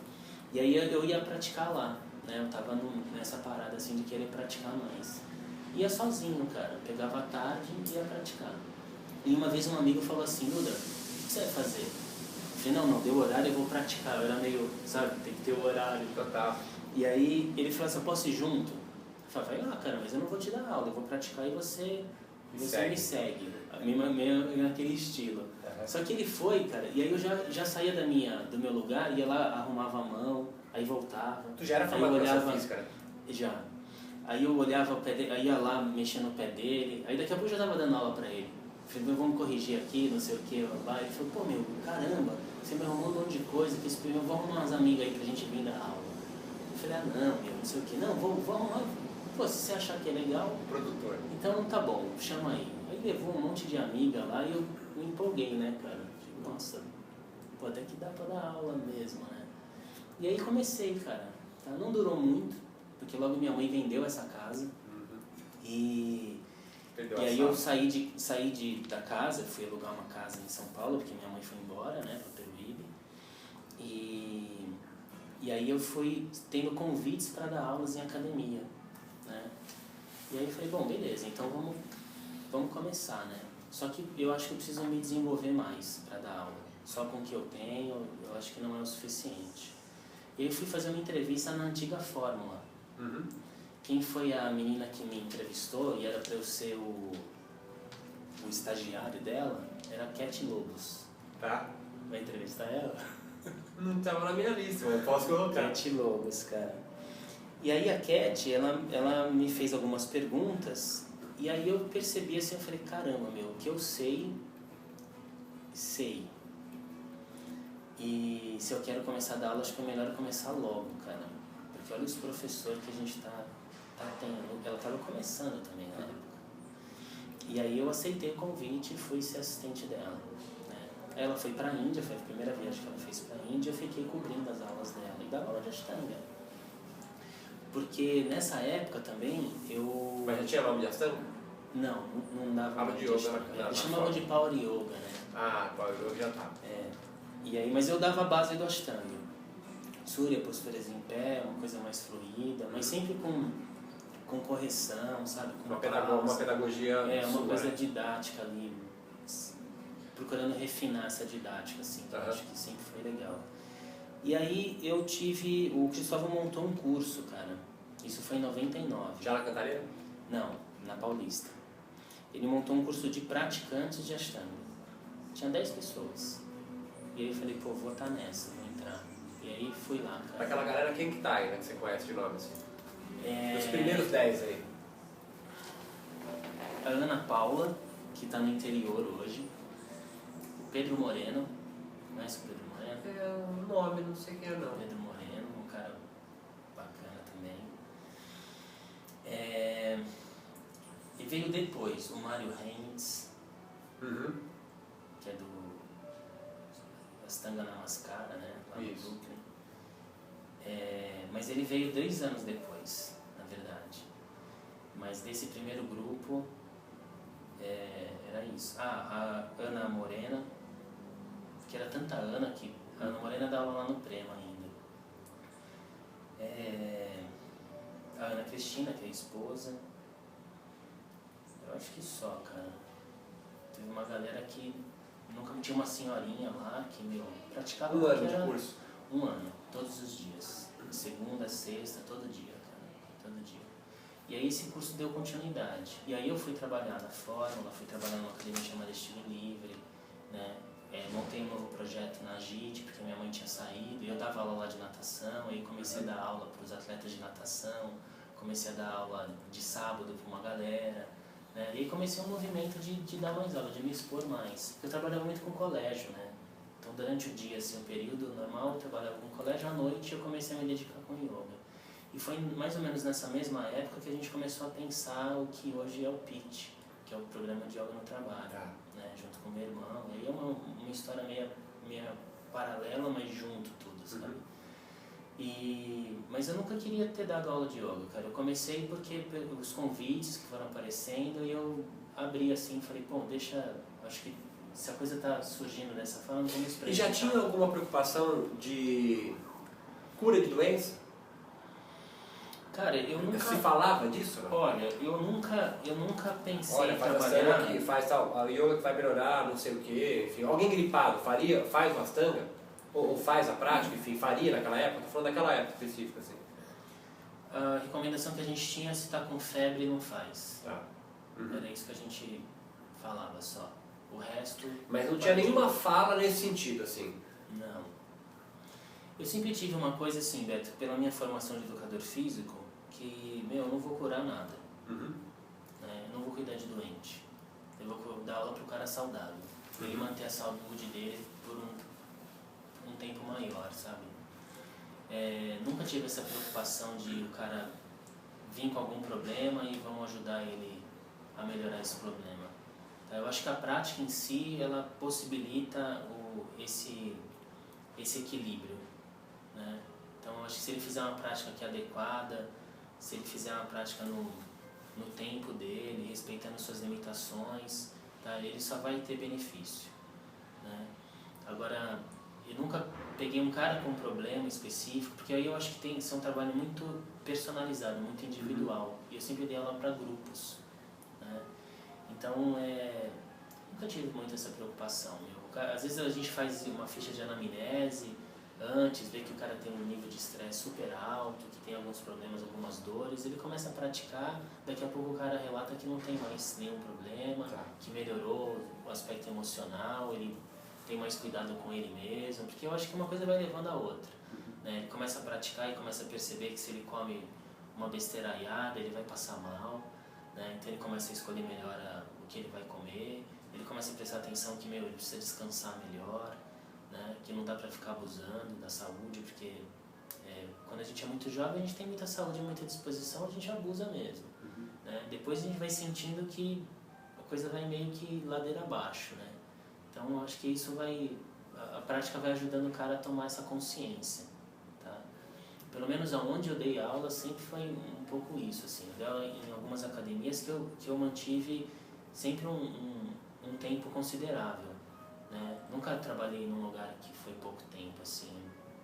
E aí eu ia praticar lá, né? Eu tava nessa parada assim de querer praticar mais. Ia sozinho, cara. Pegava a tarde e ia praticar. E uma vez um amigo falou assim, Duda, o que você vai fazer? Eu falei, não, deu horário, eu vou praticar. Eu era meio, sabe, tem que ter o horário. Total. E aí ele falou assim, eu posso ir junto? Eu falei, vai lá, cara, mas eu não vou te dar aula, eu vou praticar e você me segue. Meio naquele estilo. Só que ele foi, cara, e aí eu já saía do meu lugar, ia lá, arrumava a mão, aí voltava. Tu já era formado em educação física, né? Já. Aí eu olhava o pé dele, aí ia lá mexendo no pé dele, aí daqui a pouco eu já tava dando aula pra ele. Falei, meu, vamos corrigir aqui, não sei o que, lá. Ele falou, pô, meu, caramba, você me arrumou um monte de coisa, que eu vou arrumar umas amigas aí pra gente vir dar aula. Eu falei, ah não, meu, não sei o que, não, vou arrumar. Pô, se você achar que é legal, produtor. Então tá bom, chama aí. Aí levou um monte de amiga lá e eu me empolguei, né, cara? Falei, nossa, pô, até que dá pra dar aula mesmo, né? E aí comecei, cara. Tá? Não durou muito, porque logo minha mãe vendeu essa casa. E aí eu saí da casa, fui alugar uma casa em São Paulo, porque minha mãe foi embora, né, pra Peruíbe. E aí eu fui tendo convites para dar aulas em academia, né? E aí eu falei, bom, beleza, então vamos começar, né? Só que eu acho que eu preciso me desenvolver mais para dar aula. Só com o que eu tenho, eu acho que não é o suficiente. E aí eu fui fazer uma entrevista na antiga Fórmula. Quem foi a menina que me entrevistou, e era para eu ser o estagiário dela, era a Cat Lobos. Tá. Vai entrevistar ela? Não estava na minha lista, mas posso colocar. Cat Lobos, cara. E aí a Cat, ela me fez algumas perguntas, e aí eu percebi assim, eu falei, caramba, meu, o que eu sei. E se eu quero começar a dar aula, acho que é melhor começar logo, cara. Porque olha os professores que a gente tá tendo. Ela estava começando também na época. E aí eu aceitei o convite e fui ser assistente dela. Né? Ela foi pra Índia, foi a primeira viagem que ela fez pra Índia, eu fiquei cobrindo as aulas dela e dava aula de Ashtanga. Porque nessa época também eu... Mas já tinha nome de Ashtanga? Não dava aula de yoga. Eles chamavam de Power Yoga, né? Ah, Power Yoga já tá. E aí, mas eu dava a base do Ashtanga. Surya, posturas em pé, uma coisa mais fluida, mas sempre com correção, sabe? Com uma pedagogia uma coisa didática ali, procurando refinar essa didática, assim, que eu acho que sempre foi legal. E aí o Cristóvão montou um curso, cara, isso foi em 99. Já na Cantareira? Não, na Paulista. Ele montou um curso de praticantes de Ashtanga. Tinha 10 pessoas. E aí eu falei, pô, vou estar nessa, vou entrar. E aí fui lá, cara. Aquela galera, quem que tá aí, né, que você conhece de nome, assim? Os primeiros 10 aí. A Ana Paula, que está no interior hoje. O Pedro Moreno. Conhece o Pedro Moreno? É um nome, não sei quem é não. Pedro Moreno, um cara bacana também. E veio depois o Mário Heinz, que é do Ashtanga Namaskara, né? Lá no Brooklyn. Mas ele veio 2 anos depois, na verdade. Mas desse primeiro grupo era isso. A Ana Morena, que era tanta Ana que a Ana Morena dava lá no Prema ainda. A Ana Cristina, que é a esposa. Eu acho que só, cara. Teve uma galera que nunca tinha uma senhorinha lá que, praticava... Um ano de curso? 1 ano, todos os dias. Segunda, sexta, todo dia, cara. Todo dia. E aí esse curso deu continuidade. E aí eu fui trabalhar na Fórmula, fui trabalhar numa academia chamada Estilo Livre, né? Montei um novo projeto na AGIT, porque minha mãe tinha saído, e eu dava aula lá de natação, aí comecei a dar aula para os atletas de natação, comecei a dar aula de sábado para uma galera, né? E aí comecei um movimento de dar mais aula, de me expor mais. Porque eu trabalhava muito com colégio, né? Então durante o dia, assim, o período normal, eu trabalhava com colégio, à noite eu comecei a me dedicar com yoga. E foi mais ou menos nessa mesma época que a gente começou a pensar o que hoje é o PIT, que é o Programa de Yoga no Trabalho, né, junto com o meu irmão. E aí é uma história meio paralela, mas junto tudo, sabe? Mas eu nunca queria ter dado aula de yoga, cara. Eu comecei porque os convites que foram aparecendo e eu abri assim e falei, pô, acho que se a coisa tá surgindo dessa forma, vamos experimentar. E já tinha alguma preocupação de cura de doença? Cara, eu nunca... Se falava disso? Não? Olha, eu nunca pensei em faz trabalhar... Astanga aqui, faz tal, a yoga que vai melhorar, não sei o quê, enfim. Alguém gripado faz o Astanga? Ou faz a prática, enfim, faria naquela época? Estou falando daquela época específica, assim. A recomendação que a gente tinha é se está com febre, não faz. Era isso que a gente falava só. O resto... Mas não tinha nenhuma fala nesse sentido, assim? Não. Eu sempre tive uma coisa assim, Beto, pela minha formação de educador físico, que, eu não vou curar nada. Né? Eu não vou cuidar de doente. Eu vou dar aula pro cara saudável. Pra ele manter a saúde dele por um tempo maior, sabe? Nunca tive essa preocupação de o cara vir com algum problema e vamos ajudar ele a melhorar esse problema. Tá? Eu acho que a prática em si, ela possibilita esse equilíbrio. Né? Então, eu acho que se ele fizer uma prática que é adequada, se ele fizer uma prática no tempo dele, respeitando suas limitações, tá? Ele só vai ter benefício. Né? Agora, eu nunca peguei um cara com um problema específico, porque aí eu acho que tem que ser um trabalho muito personalizado, muito individual. E eu sempre dei aula para grupos. Né? Então, nunca tive muito essa preocupação. Às vezes a gente faz uma ficha de anamnese antes, vê que o cara tem um nível de estresse super alto, que tem alguns problemas, algumas dores, ele começa a praticar, daqui a pouco o cara relata que não tem mais nenhum problema, que melhorou o aspecto emocional, ele tem mais cuidado com ele mesmo, porque eu acho que uma coisa vai levando a outra. Né? Ele começa a praticar e começa a perceber que se ele come uma besteiraiada, ele vai passar mal, né? Então ele começa a escolher melhor o que ele vai comer, ele começa a prestar atenção que ele precisa descansar melhor, né? Que não dá pra ficar abusando da saúde, porque quando a gente é muito jovem, a gente tem muita saúde, muita disposição, a gente abusa mesmo. Né? Depois a gente vai sentindo que a coisa vai meio que ladeira abaixo, né? Então eu acho que isso a prática vai ajudando o cara a tomar essa consciência. Tá? Pelo menos aonde eu dei aula sempre foi um pouco isso, assim. Eu dei aula em algumas academias que eu mantive sempre um tempo considerável. Né? Nunca trabalhei num lugar que foi pouco tempo, assim,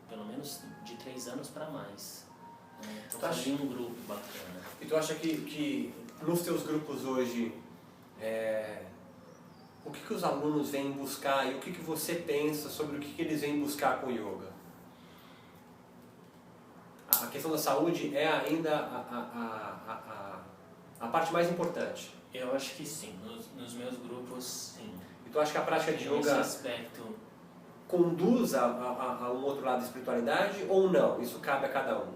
pelo menos de 3 anos para mais. Né? Então fazia um grupo bacana. E tu acha que nos teus grupos hoje, o que os alunos vêm buscar e o que você pensa sobre o que eles vêm buscar com o yoga? A questão da saúde é ainda a parte mais importante. Eu acho que sim, nos meus grupos sim. E tu acha que a prática de yoga esse aspecto conduz a um outro lado da espiritualidade ou não? Isso cabe a cada um.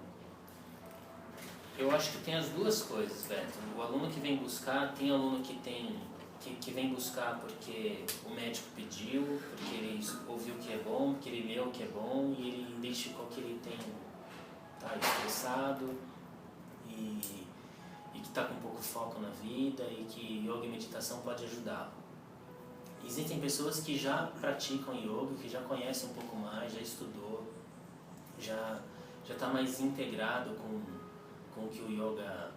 Eu acho que tem as duas coisas, Beto. O aluno que vem buscar, tem aluno que vem buscar porque o médico pediu, porque ele ouviu que é bom, porque ele leu que é bom e ele identificou que ele tá estressado e que está com pouco foco na vida e que yoga e meditação pode ajudar. Existem pessoas que já praticam yoga, que já conhecem um pouco mais, já estudou, já está mais integrado com o que o yoga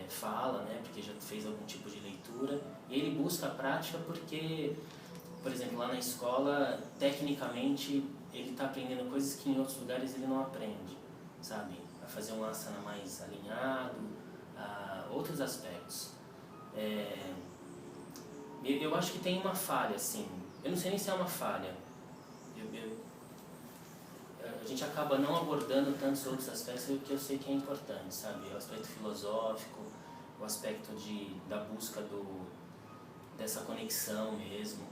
fala, né? Porque já fez algum tipo de leitura. E ele busca a prática porque, por exemplo, lá na escola, tecnicamente, ele está aprendendo coisas que em outros lugares ele não aprende, sabe? A fazer um asana mais alinhado, outros aspectos. Eu acho que tem uma falha, assim. Eu não sei nem se é uma falha. A gente acaba não abordando tantos outros aspectos que eu sei que é importante, sabe? O aspecto filosófico, o aspecto da busca dessa conexão mesmo.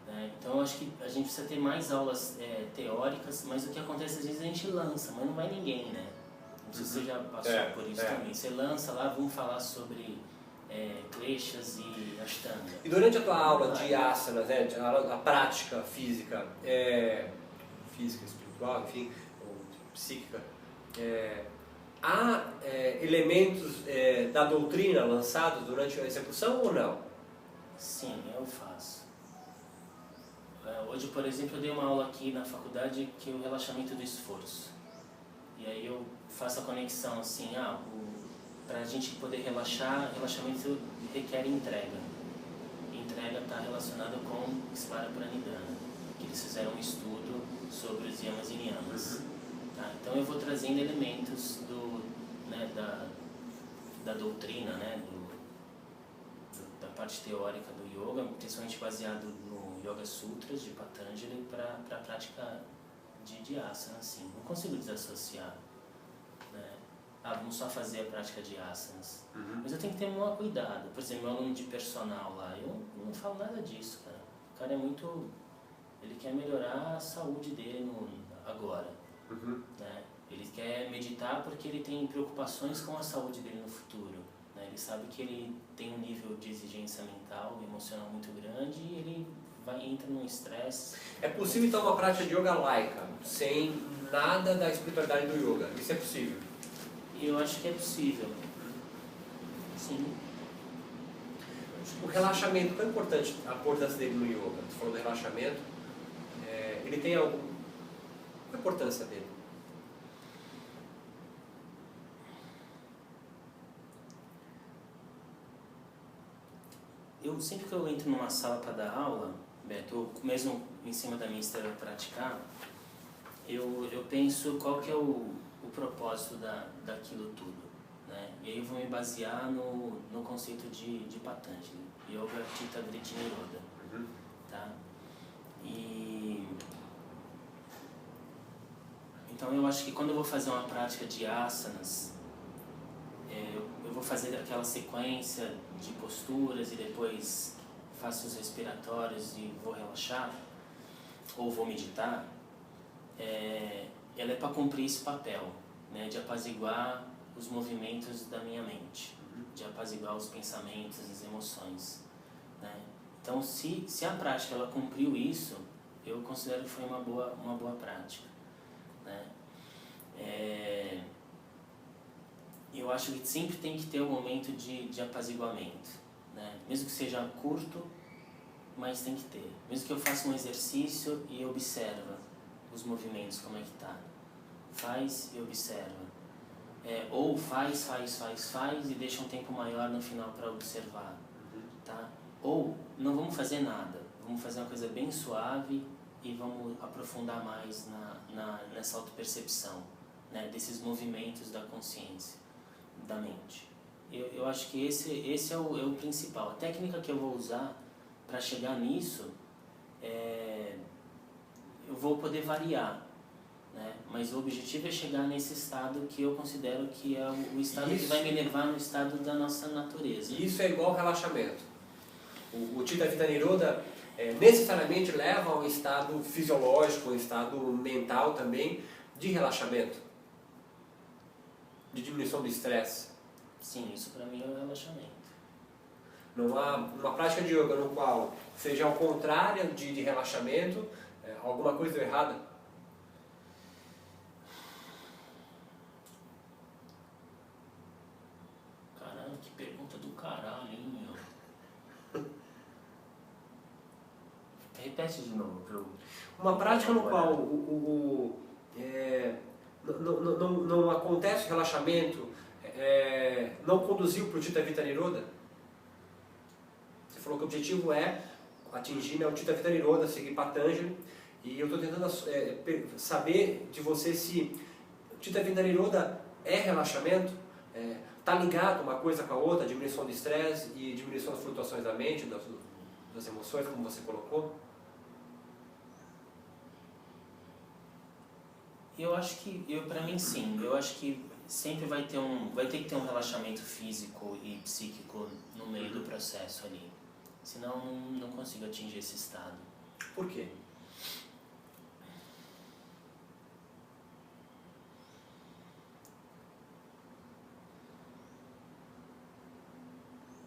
Né? Então eu acho que a gente precisa ter mais aulas teóricas, mas o que acontece às vezes a gente lança, mas não vai ninguém, né? Não sei se você já passou por isso também. Você lança lá, vamos falar sobre kleshas e ashtanga. E durante a tua aula de asanas, né, a prática física, física, espiritual, enfim, ou psíquica, há elementos da doutrina lançados durante a execução ou não? Sim, eu faço. Hoje, por exemplo, eu dei uma aula aqui na faculdade que é o relaxamento do esforço. E aí eu faço a conexão assim, para a gente poder relaxar, relaxamento requer entrega. E entrega está relacionada com Svara Pranidhana, que eles fizeram um estudo sobre os yamas e niyamas. Tá? Então eu vou trazendo elementos da doutrina, né? Da parte teórica do yoga, principalmente baseado no Yoga Sutras de Patanjali, para a prática de asana. Assim. Não consigo desassociar. Né? Vamos só fazer a prática de asanas. Mas eu tenho que ter um maior cuidado. Por exemplo, meu aluno de personal lá, eu não falo nada disso, cara. O cara é muito... Ele quer melhorar a saúde dele agora. Né? Ele quer meditar porque ele tem preocupações com a saúde dele no futuro. Né? Ele sabe que ele tem um nível de exigência mental e emocional muito grande e ele entra num estresse. É possível então uma prática de yoga laica, sem nada da espiritualidade do yoga? Isso é possível? Eu acho que é possível. Sim. O relaxamento, qual é importante a importância dele no yoga? Você falou do relaxamento. Ele tem algum... Qual é a importância dele? Eu sempre que eu entro numa sala para dar aula, Beto, mesmo em cima da minha esteira para praticar, eu penso qual que é o propósito daquilo tudo. Né? E aí eu vou me basear no conceito de Patanjali, Yoga Chitta Vritti Nirodha. Tá? Então eu acho que quando eu vou fazer uma prática de asanas, eu vou fazer aquela sequência de posturas e depois faço os respiratórios e vou relaxar, ou vou meditar, ela é para cumprir esse papel, né, de apaziguar os movimentos da minha mente, de apaziguar os pensamentos, as emoções. Né? Então, se a prática ela cumpriu isso, eu considero que foi uma boa prática. Né? Eu acho que sempre tem que ter um momento de apaziguamento. Né? Mesmo que seja curto, mas tem que ter. Mesmo que eu faça um exercício e observa os movimentos, como é que tá. Faz e observa. Ou faz e deixa um tempo maior no final para observar. Tá? Ou não vamos fazer nada. Vamos fazer uma coisa bem suave e vamos aprofundar mais nessa autopercepção, né? Desses movimentos da consciência, da mente. Eu acho que esse é o principal. A técnica que eu vou usar para chegar nisso, eu vou poder variar, né? Mas o objetivo é chegar nesse estado que eu considero que é o estado que vai me levar no estado da nossa natureza. Isso é igual ao relaxamento. O Chitta Vritti Nirodha necessariamente leva a um estado fisiológico, um estado mental também de relaxamento, de diminuição do estresse. Sim, isso para mim é o relaxamento. Não há uma prática de yoga no qual seja ao contrário de relaxamento, alguma coisa deu errada? Caralho, que pergunta do caralho, hein, meu? Repete de novo pra eu... Uma prática no qual não acontece o relaxamento, não conduziu para o Chitta Vritti Nirodha? Você falou que o objetivo é atingir, né, o Chitta Vritti Nirodha, seguir Patanjali, e eu estou tentando saber de você se o Chitta Vritti Nirodha é relaxamento, está ligado uma coisa com a outra, diminuição do estresse e diminuição das flutuações da mente, das emoções, como você colocou? Eu acho que, para mim sim, eu acho que sempre vai ter que ter um relaxamento físico e psíquico no meio do processo ali. Senão não consigo atingir esse estado. Por quê?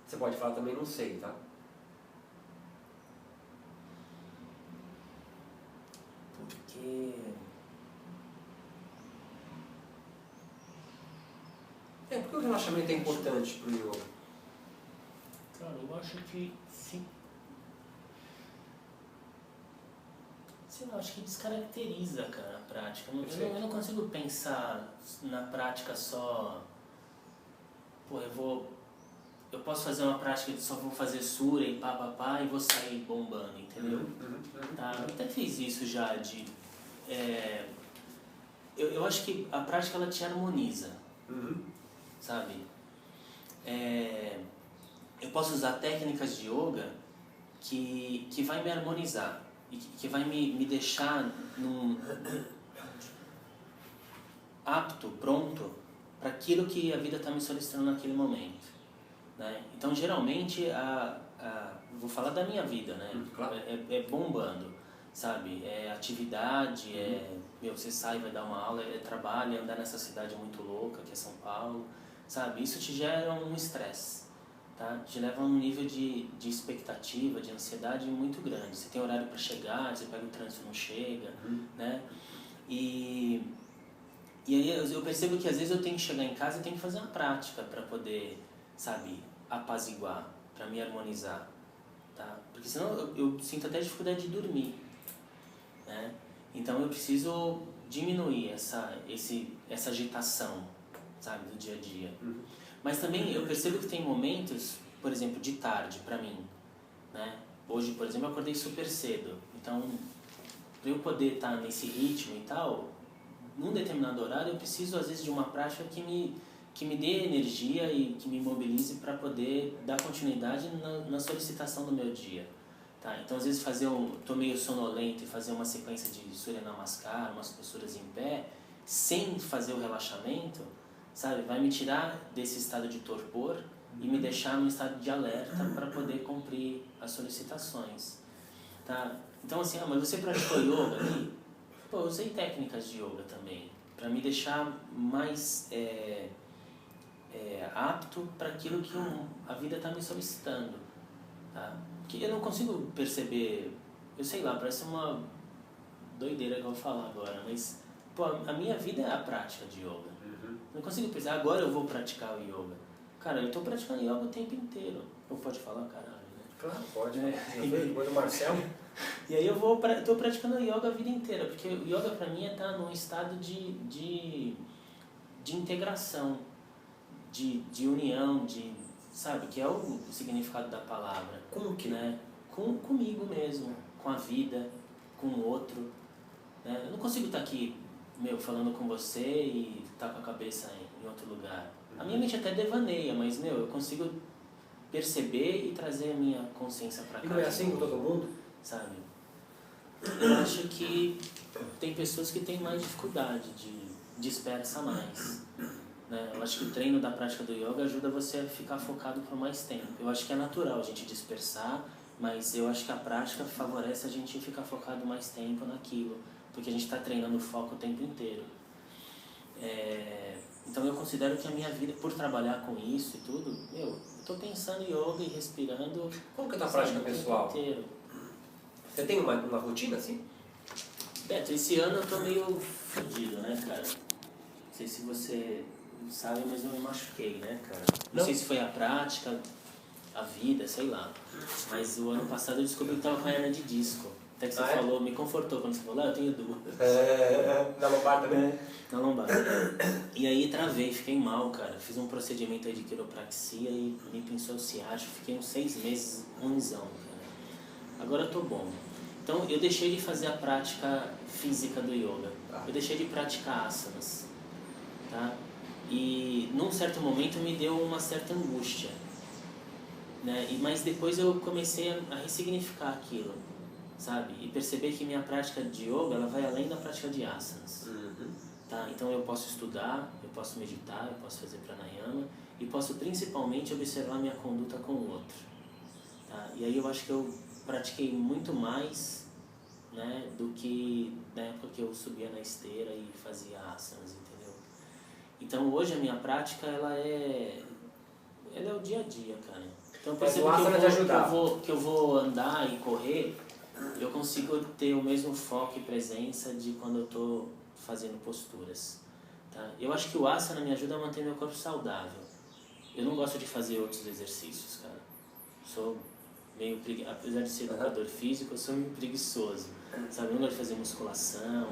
Você pode falar também, não sei, tá? Porque... Por que o relaxamento é importante para o yoga? Cara, eu acho que sim. Sei lá, acho que descaracteriza, cara, a prática. Eu não consigo pensar na prática só... Pô, eu posso fazer uma prática de só vou fazer sura e pá, e vou sair bombando, entendeu? Tá? Eu até fiz isso já de... eu acho que a prática ela te harmoniza, sabe? Eu posso usar técnicas de yoga que vai me harmonizar e que vai me deixar apto, pronto para aquilo que a vida está me solicitando naquele momento. Né? Então, geralmente, vou falar da minha vida, né? Claro. Bombando. sabe? É atividade, você sai, vai dar uma aula, é trabalho, é andar nessa cidade muito louca que é São Paulo, sabe? Isso te gera um estresse, tá? Te leva a um nível de expectativa, de ansiedade muito grande. Você tem horário para chegar, você pega o trânsito e não chega, né? E aí eu percebo que às vezes eu tenho que chegar em casa e tenho que fazer uma prática para poder, sabe, apaziguar, para me harmonizar, tá? Porque senão eu sinto até dificuldade de dormir, né? Então eu preciso diminuir essa agitação, sabe, do dia a dia. Mas também eu percebo que tem momentos, por exemplo, de tarde para mim, né? Hoje, por exemplo, eu acordei super cedo, então para eu poder estar nesse ritmo e tal, num determinado horário eu preciso às vezes de uma prática que me dê energia e que me mobilize para poder dar continuidade na solicitação do meu dia. Tá? Então às vezes tô meio sonolento e fazer uma sequência de Surya Namaskar, umas posturas em pé, sem fazer o relaxamento, sabe, vai me tirar desse estado de torpor e me deixar num estado de alerta para poder cumprir as solicitações. Tá? Então assim, mas você praticou yoga ali? Pô, eu usei técnicas de yoga também, para me deixar mais apto para aquilo que a vida está me solicitando. Tá? Que eu não consigo perceber, eu sei lá, parece uma doideira que eu vou falar agora, mas pô, a minha vida é a prática de yoga. Não consigo pensar, agora eu vou praticar o yoga. Cara, eu estou praticando yoga o tempo inteiro. Ou pode falar, caralho, né? Claro, pode. Depois do Marcelo. E aí eu estou praticando yoga a vida inteira, porque o yoga para mim é estar num estado de integração, de união, sabe, que é o significado da palavra. Com o quê? Né? Comigo mesmo, com a vida, com o outro. Né? Eu não consigo estar aqui, falando com você e estar com a cabeça em outro lugar. A minha mente até devaneia, mas, eu consigo perceber e trazer a minha consciência para cá. E não é assim com todo mundo? Sabe? Eu acho que tem pessoas que têm mais dificuldade, dispersa mais. Né? Eu acho que o treino da prática do yoga ajuda você a ficar focado por mais tempo. Eu acho que é natural a gente dispersar, mas eu acho que a prática favorece a gente ficar focado mais tempo naquilo, porque a gente está treinando o foco o tempo inteiro. Então eu considero que a minha vida, por trabalhar com isso e tudo, eu estou pensando em yoga e respirando. Como que é a tua prática pessoal? O tempo inteiro. Você tem uma rotina assim? Beto, esse ano eu tô meio fodido, né, cara? Não sei se você sabe, mas eu me machuquei, né, cara? Não sei se foi a prática, a vida, sei lá. Mas o ano passado eu descobri que tava com a hernia de disco. Até que você falou, me confortou quando você falou, eu tenho duas. Na lombar também? Na lombar. E aí travei, fiquei mal, cara. Fiz um procedimento aí de quiropraxia e me pinçou o ciático. Fiquei uns 6 meses ruimzão, cara. Agora eu tô bom. Então eu deixei de fazer a prática física do yoga. Eu deixei de praticar asanas. Tá? E num certo momento me deu uma certa angústia. Né? Mas depois eu comecei a ressignificar aquilo. Sabe? E perceber que minha prática de yoga ela vai além da prática de asanas. Tá? Então eu posso estudar, eu posso meditar, eu posso fazer pranayama e posso principalmente observar minha conduta com o outro. Tá? E aí eu acho que eu pratiquei muito mais, né, do que na época que eu subia na esteira e fazia asanas, entendeu? Então hoje a minha prática ela é o dia a dia, cara. Então eu percebo que eu vou andar e correr, eu consigo ter o mesmo foco e presença de quando eu estou fazendo posturas. Tá? Eu acho que o asana me ajuda a manter meu corpo saudável. Eu não gosto de fazer outros exercícios, cara. Sou meio apesar de ser educador físico, eu sou meio preguiçoso. Sabe? Eu não gosto de fazer musculação.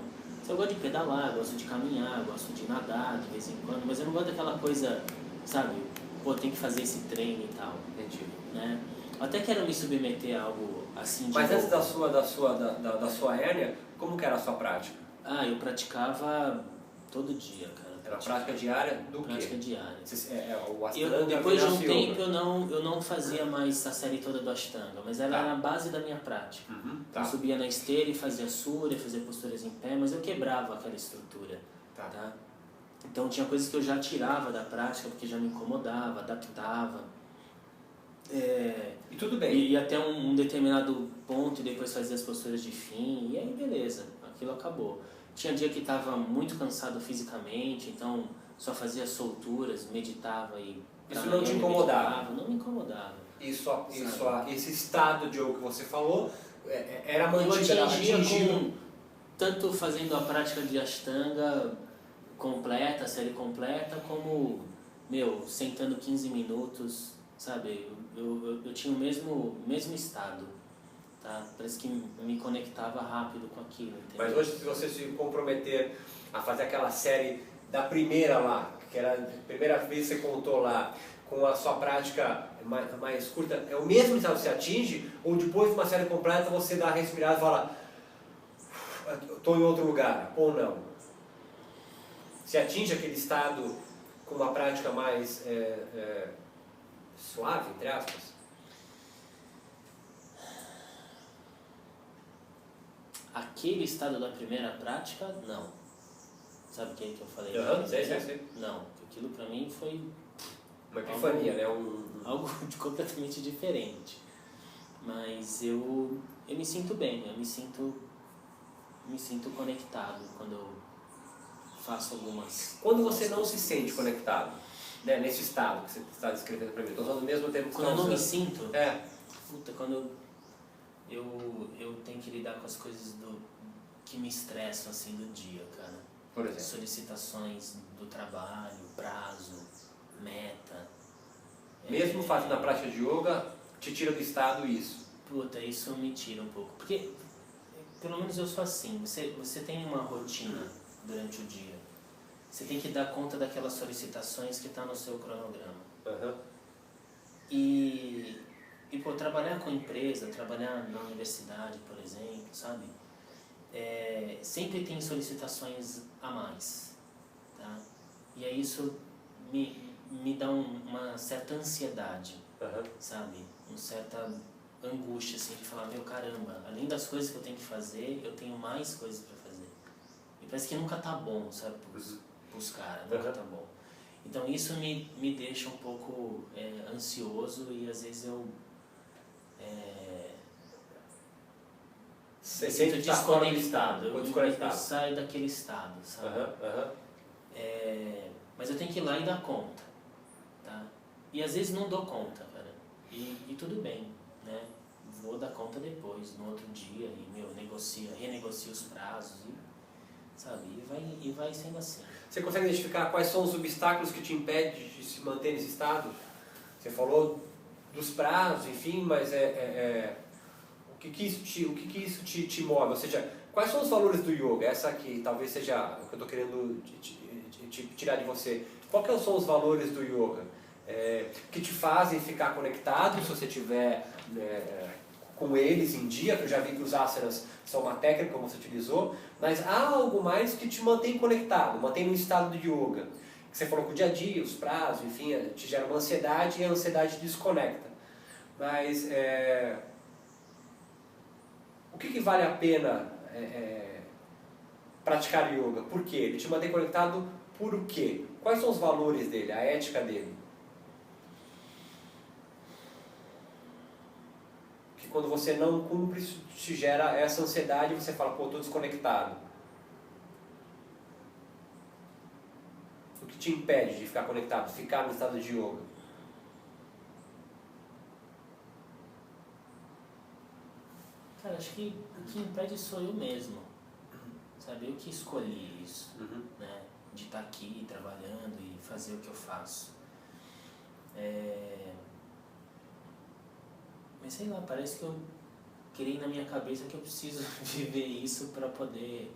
Eu gosto de pedalar, eu gosto de caminhar, eu gosto de nadar de vez em quando, mas eu não gosto daquela coisa, sabe? Pô, tem que fazer esse treino e tal. Entendi. Né? Eu até quero me submeter a algo assim de Mas antes da sua hérnia, como que era a sua prática? Eu praticava todo dia, cara. Era prática diária do quê? Prática diária. O Ashtanga, depois de um tempo eu não fazia mais a série toda do Ashtanga, mas ela era a base da minha prática. Eu subia na esteira e fazia Surya, fazia posturas em pé, mas eu quebrava aquela estrutura. Tá? Então tinha coisas que eu já tirava da prática porque já me incomodava, adaptava. E tudo bem. E até um determinado ponto e depois fazia as posturas de fim, e aí beleza, aquilo acabou. Tinha dia que estava muito cansado fisicamente, então só fazia solturas, meditava e... Isso não te incomodava? Não me incomodava. Esse estado de yoga que você falou era mantido? Eu atingia tanto fazendo a prática de Ashtanga completa, série completa, como, sentando 15 minutos, sabe? Eu tinha o mesmo estado, tá? Parece que me conectava rápido com aquilo, entendeu? Mas hoje, se você se comprometer a fazer aquela série da primeira lá, que era a primeira vez que você contou lá, com a sua prática mais curta, é o mesmo estado que você atinge? Ou depois de uma série completa você dá uma respirada e fala, estou em outro lugar, ou não? Você atinge aquele estado com uma prática mais suave, entre aspas? Aquele estado da primeira prática, não. Sabe o que eu falei? Sei. Não, aquilo pra mim foi... Uma epifania, né? Algo completamente diferente. Mas eu me sinto bem, eu me sinto conectado quando eu faço algumas... Quando você não se sente conectado, né, nesse estado que você está descrevendo para mim, estou usando o mesmo termo que você quando está usando. Eu não me sinto... Puta, quando eu tenho que lidar com as coisas que me estressam assim do dia, cara. Por exemplo? Solicitações do trabalho, prazo, meta. Mesmo fazendo a prática de yoga, te tira do estado isso? Puta, isso me tira um pouco. Porque, pelo menos eu sou assim, você tem uma rotina durante o dia. Você tem que dar conta daquelas solicitações que estão no seu cronograma. Uhum. E trabalhar com empresa, trabalhar na universidade, por exemplo, sabe? Sempre tem solicitações a mais, tá? E aí isso me dá uma certa ansiedade, sabe? Uma certa angústia, assim, de falar, caramba, além das coisas que eu tenho que fazer, eu tenho mais coisas para fazer. E parece que nunca tá bom, sabe? Pros caras, nunca tá bom. Então isso me deixa um pouco ansioso e às vezes eu Você sinto desconectado. Eu saio daquele estado, sabe? Mas eu tenho que ir lá e dar conta, tá? E às vezes não dou conta, cara. E tudo bem, né? Vou dar conta depois, no outro dia, e renegocio os prazos, sabe? E vai sendo assim. Você consegue identificar quais são os obstáculos que te impedem de se manter nesse estado? Você falou dos prazos, enfim, mas o que isso te move? Ou seja, quais são os valores do yoga? Essa aqui talvez seja o que eu estou querendo tirar de você. Quais são os valores do yoga? Que te fazem ficar conectado, se você tiver com eles em dia, que eu já vi que os asanas são uma técnica como você utilizou, mas há algo mais que te mantém conectado, mantém no estado de yoga. Que você falou que o dia a dia, os prazos, enfim, te gera uma ansiedade e a ansiedade te desconecta. Mas o que vale a pena praticar yoga? Por quê? Ele te mantém conectado por o quê? Quais são os valores dele, a ética dele? Que quando você não cumpre, isso te gera essa ansiedade e você fala, pô, estou desconectado. O que te impede de ficar conectado, ficar no estado de yoga? Cara, acho que o que impede sou eu mesmo, sabe? Eu que escolhi isso, né? De estar aqui trabalhando e fazer o que eu faço. Mas sei lá, parece que eu criei na minha cabeça que eu preciso viver isso para poder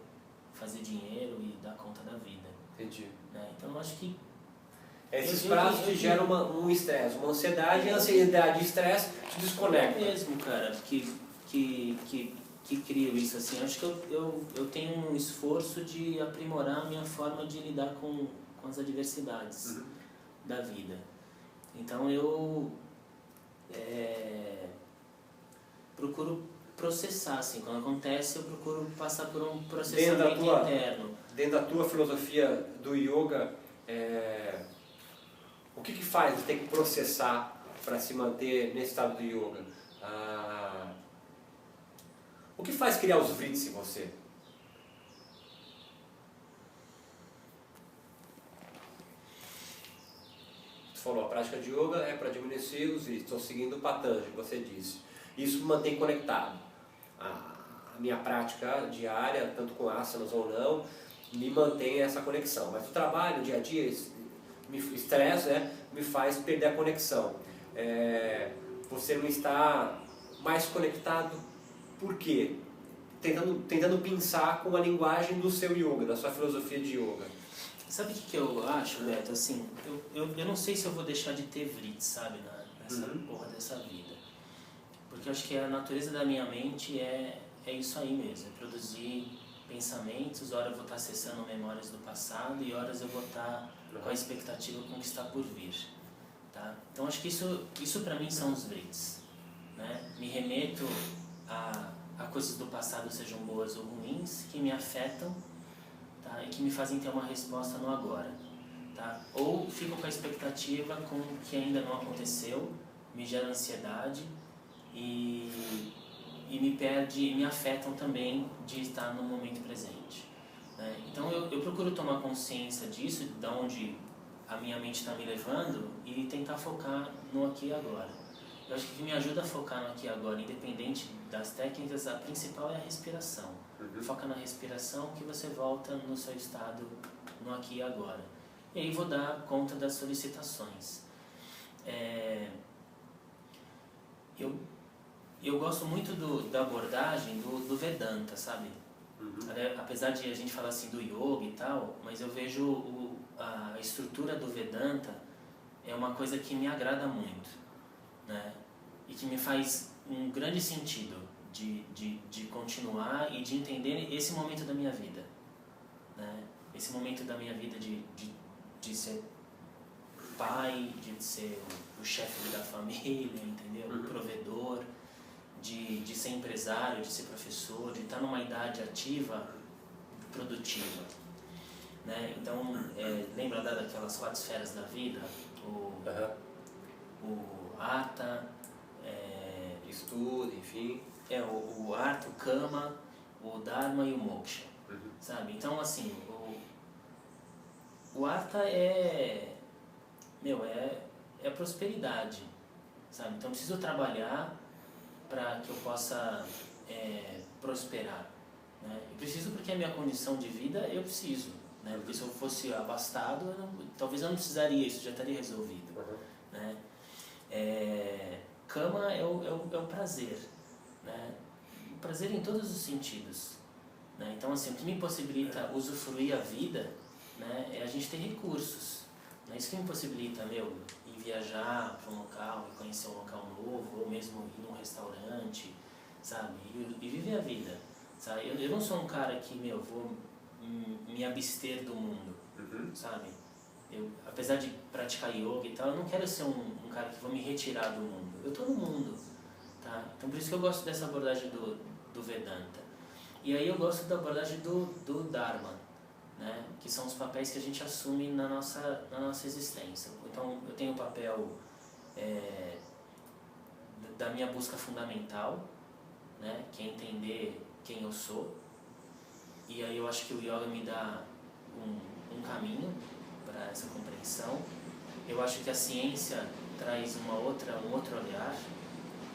fazer dinheiro e dar conta da vida. Entendi. Né? Então eu acho que esses prazos te geram um estresse, uma ansiedade, e a ansiedade e estresse te desconecta. É mesmo, cara, que crio isso assim. Eu acho que eu tenho um esforço de aprimorar a minha forma de lidar com as adversidades da vida. Então eu procuro processar, assim, quando acontece eu procuro passar por um processamento interno. Dentro da tua filosofia do yoga, o que faz você ter que processar para se manter nesse estado do yoga? O que faz criar os vritis em você? Você falou, a prática de yoga é para diminuir os vritis, estou seguindo o Patanjali, você disse. Isso me mantém conectado. A minha prática diária, tanto com asanas ou não, me mantém essa conexão. Mas o trabalho, o dia a dia, me estressa, né, me faz perder a conexão. Você não está mais conectado, por quê? Tentando pensar com a linguagem do seu yoga, da sua filosofia de yoga. Sabe o que eu acho, Beto? Assim, eu não sei se eu vou deixar de ter vritis, sabe, nessa porra dessa vida. Porque eu acho que a natureza da minha mente é isso aí mesmo, é produzir pensamentos, horas eu vou estar acessando memórias do passado e horas eu vou estar com a expectativa com o que está por vir. Tá? Então acho que isso para mim são os vritis. Né? Me remeto a coisas do passado, sejam boas ou ruins, que me afetam, tá? E que me fazem ter uma resposta no agora. Tá? Ou fico com a expectativa com o que ainda não aconteceu, me gera ansiedade e me afetam também de estar no momento presente. Né? Então eu procuro tomar consciência disso, de onde a minha mente está me levando e tentar focar no aqui e agora. Eu acho que o que me ajuda a focar no aqui e agora, independente das técnicas, a principal é a respiração. Foca na respiração que você volta no seu estado no aqui e agora. E aí vou dar conta das solicitações. Eu gosto muito da abordagem do Vedanta, sabe? Apesar de a gente falar assim do yoga e tal, mas eu vejo a estrutura do Vedanta é uma coisa que me agrada muito, né? E que me faz um grande sentido de continuar e de entender esse momento da minha vida, né? Esse momento da minha vida de ser pai, de ser o chefe da família, entendeu? O provedor, de ser empresário, de ser professor, de estar numa idade ativa, produtiva, né? Então, lembra daquelas 4 esferas da vida? O Hatha, estudo, enfim. O Artha, o Kama, o Dharma e o Moksha, sabe? Então, assim, o Artha é a prosperidade, sabe? Então, eu preciso trabalhar para que eu possa prosperar, né? Eu preciso porque a minha condição de vida, eu preciso, né? Porque se eu fosse abastado, talvez eu não precisaria, isso já estaria resolvido, né? Kama é o prazer, né? O prazer em todos os sentidos, né? Então, assim, o que me possibilita usufruir a vida, né, é a gente ter recursos, né? Isso que me possibilita, ir viajar para um local e conhecer um local novo, ou mesmo ir num restaurante, sabe? E viver a vida, sabe? Eu não sou um cara que, vou me abster do mundo, sabe? Apesar de praticar yoga e tal, eu não quero ser um cara que vou me retirar do mundo. Eu estou no mundo, tá? Então por isso que eu gosto dessa abordagem do Vedanta. E aí eu gosto da abordagem do Dharma, né? Que são os papéis que a gente assume na nossa existência. Então eu tenho o papel da minha busca fundamental, né? Que é entender quem eu sou. E aí eu acho que o yoga me dá um caminho para essa compreensão. Eu acho que a ciência traz um outro olhar,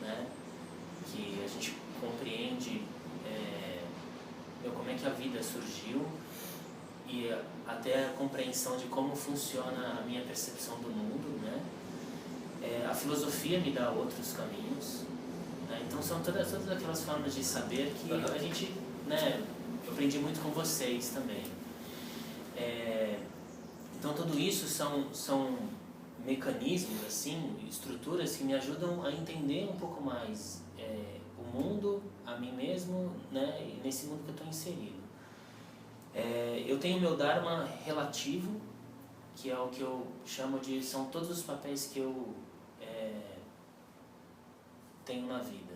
né? Que a gente compreende como é que a vida surgiu e até a compreensão de como funciona a minha percepção do mundo, né? A filosofia me dá outros caminhos, né? Então são todas aquelas formas de saber que a gente, né? Eu aprendi muito com vocês também. Então tudo isso são mecanismos, assim, estruturas que me ajudam a entender um pouco mais o mundo, a mim mesmo, né, e nesse mundo que eu estou inserido. Eu tenho meu Dharma relativo, que é o que eu chamo de... são todos os papéis que eu tenho na vida.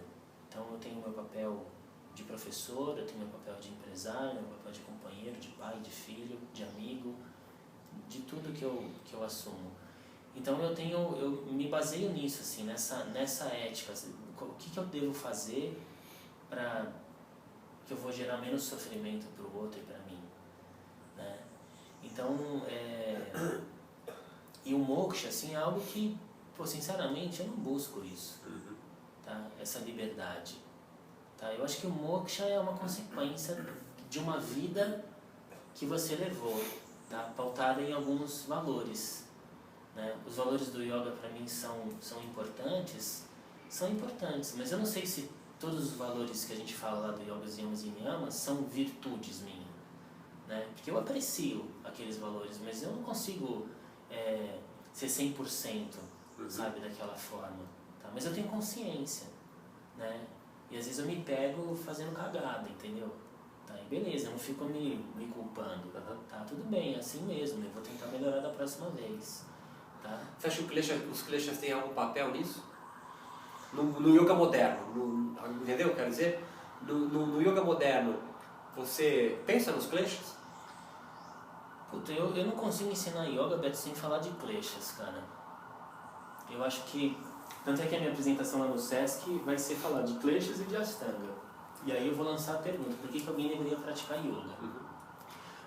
Então eu tenho meu papel de professor, eu tenho meu papel de empresário, meu papel de companheiro, de pai, de filho, de amigo, de tudo que eu assumo. Então eu me baseio nisso, assim, nessa ética. Assim, o que eu devo fazer para que eu vou gerar menos sofrimento para o outro e para mim, né? Então, e o moksha, assim, é algo que, pô, sinceramente, eu não busco isso, tá? Essa liberdade, tá? Eu acho que o moksha é uma consequência de uma vida que você levou, tá? Pautada em alguns valores, né? Os valores do yoga para mim são importantes, mas eu não sei se todos os valores que a gente fala lá do yoga, yamas e niyamas são virtudes minhas, né? Porque eu aprecio aqueles valores, mas eu não consigo ser 100%, sabe, daquela forma, tá? Mas eu tenho consciência, né? E às vezes eu me pego fazendo cagada, entendeu? Tá, e beleza, eu não fico me culpando, tá, tudo bem, é assim mesmo, eu vou tentar melhorar da próxima vez, tá? Você acha que os kleshas têm algum papel nisso? No yoga moderno, entendeu? Quero dizer, no yoga moderno, você pensa nos kleshas? Puta, eu não consigo ensinar yoga, Beto, sem falar de kleshas, cara. Eu acho que, tanto é que a minha apresentação lá no Sesc vai ser falar de kleshas e de Ashtanga. E aí eu vou lançar a pergunta, por que alguém deveria praticar yoga?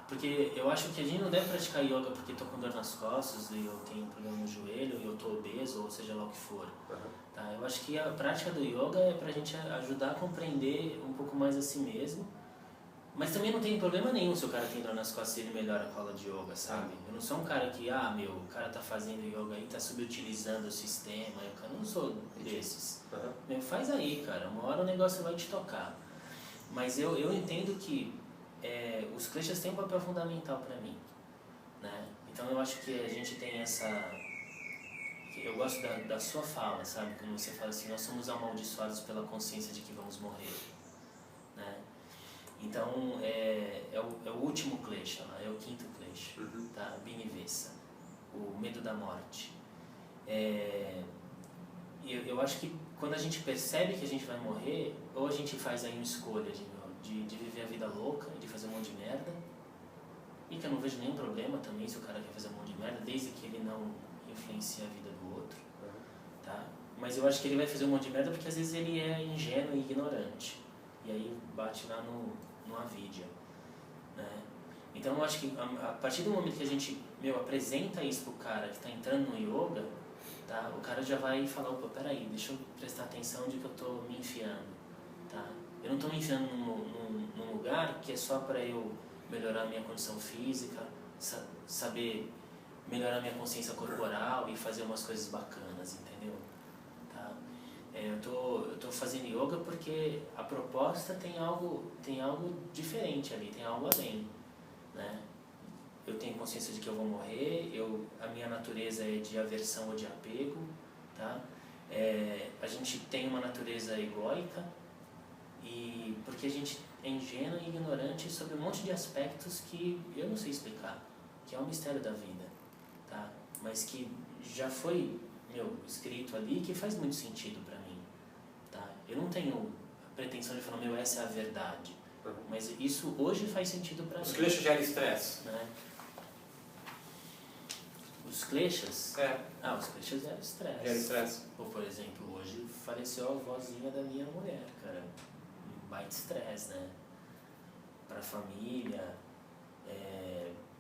Porque eu acho que a gente não deve praticar yoga porque estou com dor nas costas e eu tenho um problema no joelho e eu estou obeso, ou seja lá o que for. Tá? Eu acho que a prática do yoga é pra gente ajudar a compreender um pouco mais a si mesmo. Mas também não tem problema nenhum se o cara tem dor nas costas e ele melhora com a aula de yoga, sabe? Eu não sou um cara que, o cara tá fazendo yoga aí, tá subutilizando o sistema, eu não sou desses. Faz aí, cara, uma hora o negócio vai te tocar. Mas eu entendo que os kleshas têm um papel fundamental para mim, né? Então eu acho que a gente tem essa... Eu gosto da sua fala, sabe? Quando você fala assim, nós somos amaldiçoados pela consciência de que vamos morrer, né? Então é o último klesha, é o quinto klesha, tá? Binivesa, o medo da morte. Eu acho que quando a gente percebe que a gente vai morrer, ou a gente faz aí uma escolha de viver a vida louca, de fazer um monte de merda, e que eu não vejo nenhum problema também se o cara quer fazer um monte de merda, desde que ele não influencie a vida do outro, tá? Mas eu acho que ele vai fazer um monte de merda porque às vezes ele é ingênuo e ignorante, e aí bate lá no avidya, né? Então eu acho que a partir do momento que a gente apresenta isso pro cara que está entrando no yoga, tá? O cara já vai falar, opa, peraí, deixa eu prestar atenção onde que eu estou me enfiando, tá? Eu não estou me enfiando num lugar que é só para eu melhorar a minha condição física, saber melhorar a minha consciência corporal e fazer umas coisas bacanas, entendeu? Tá? Eu tô fazendo yoga porque a proposta tem algo diferente ali, tem algo além, né? Eu tenho consciência de que eu vou morrer, a minha natureza é de aversão ou de apego, tá? A gente tem uma natureza egóica, e porque a gente é ingênuo e ignorante sobre um monte de aspectos que eu não sei explicar, que é um mistério da vida, tá? Mas que já foi escrito ali, que faz muito sentido para mim, tá? Eu não tenho a pretensão de falar, essa é a verdade, mas isso hoje faz sentido para mim. Os kleshas geram estresse, né? Os kleshas? Os kleshas geram estresse. Gera estresse. Ou, por exemplo, hoje faleceu a avózinha da minha mulher, cara. Um baita estresse, né? Pra família,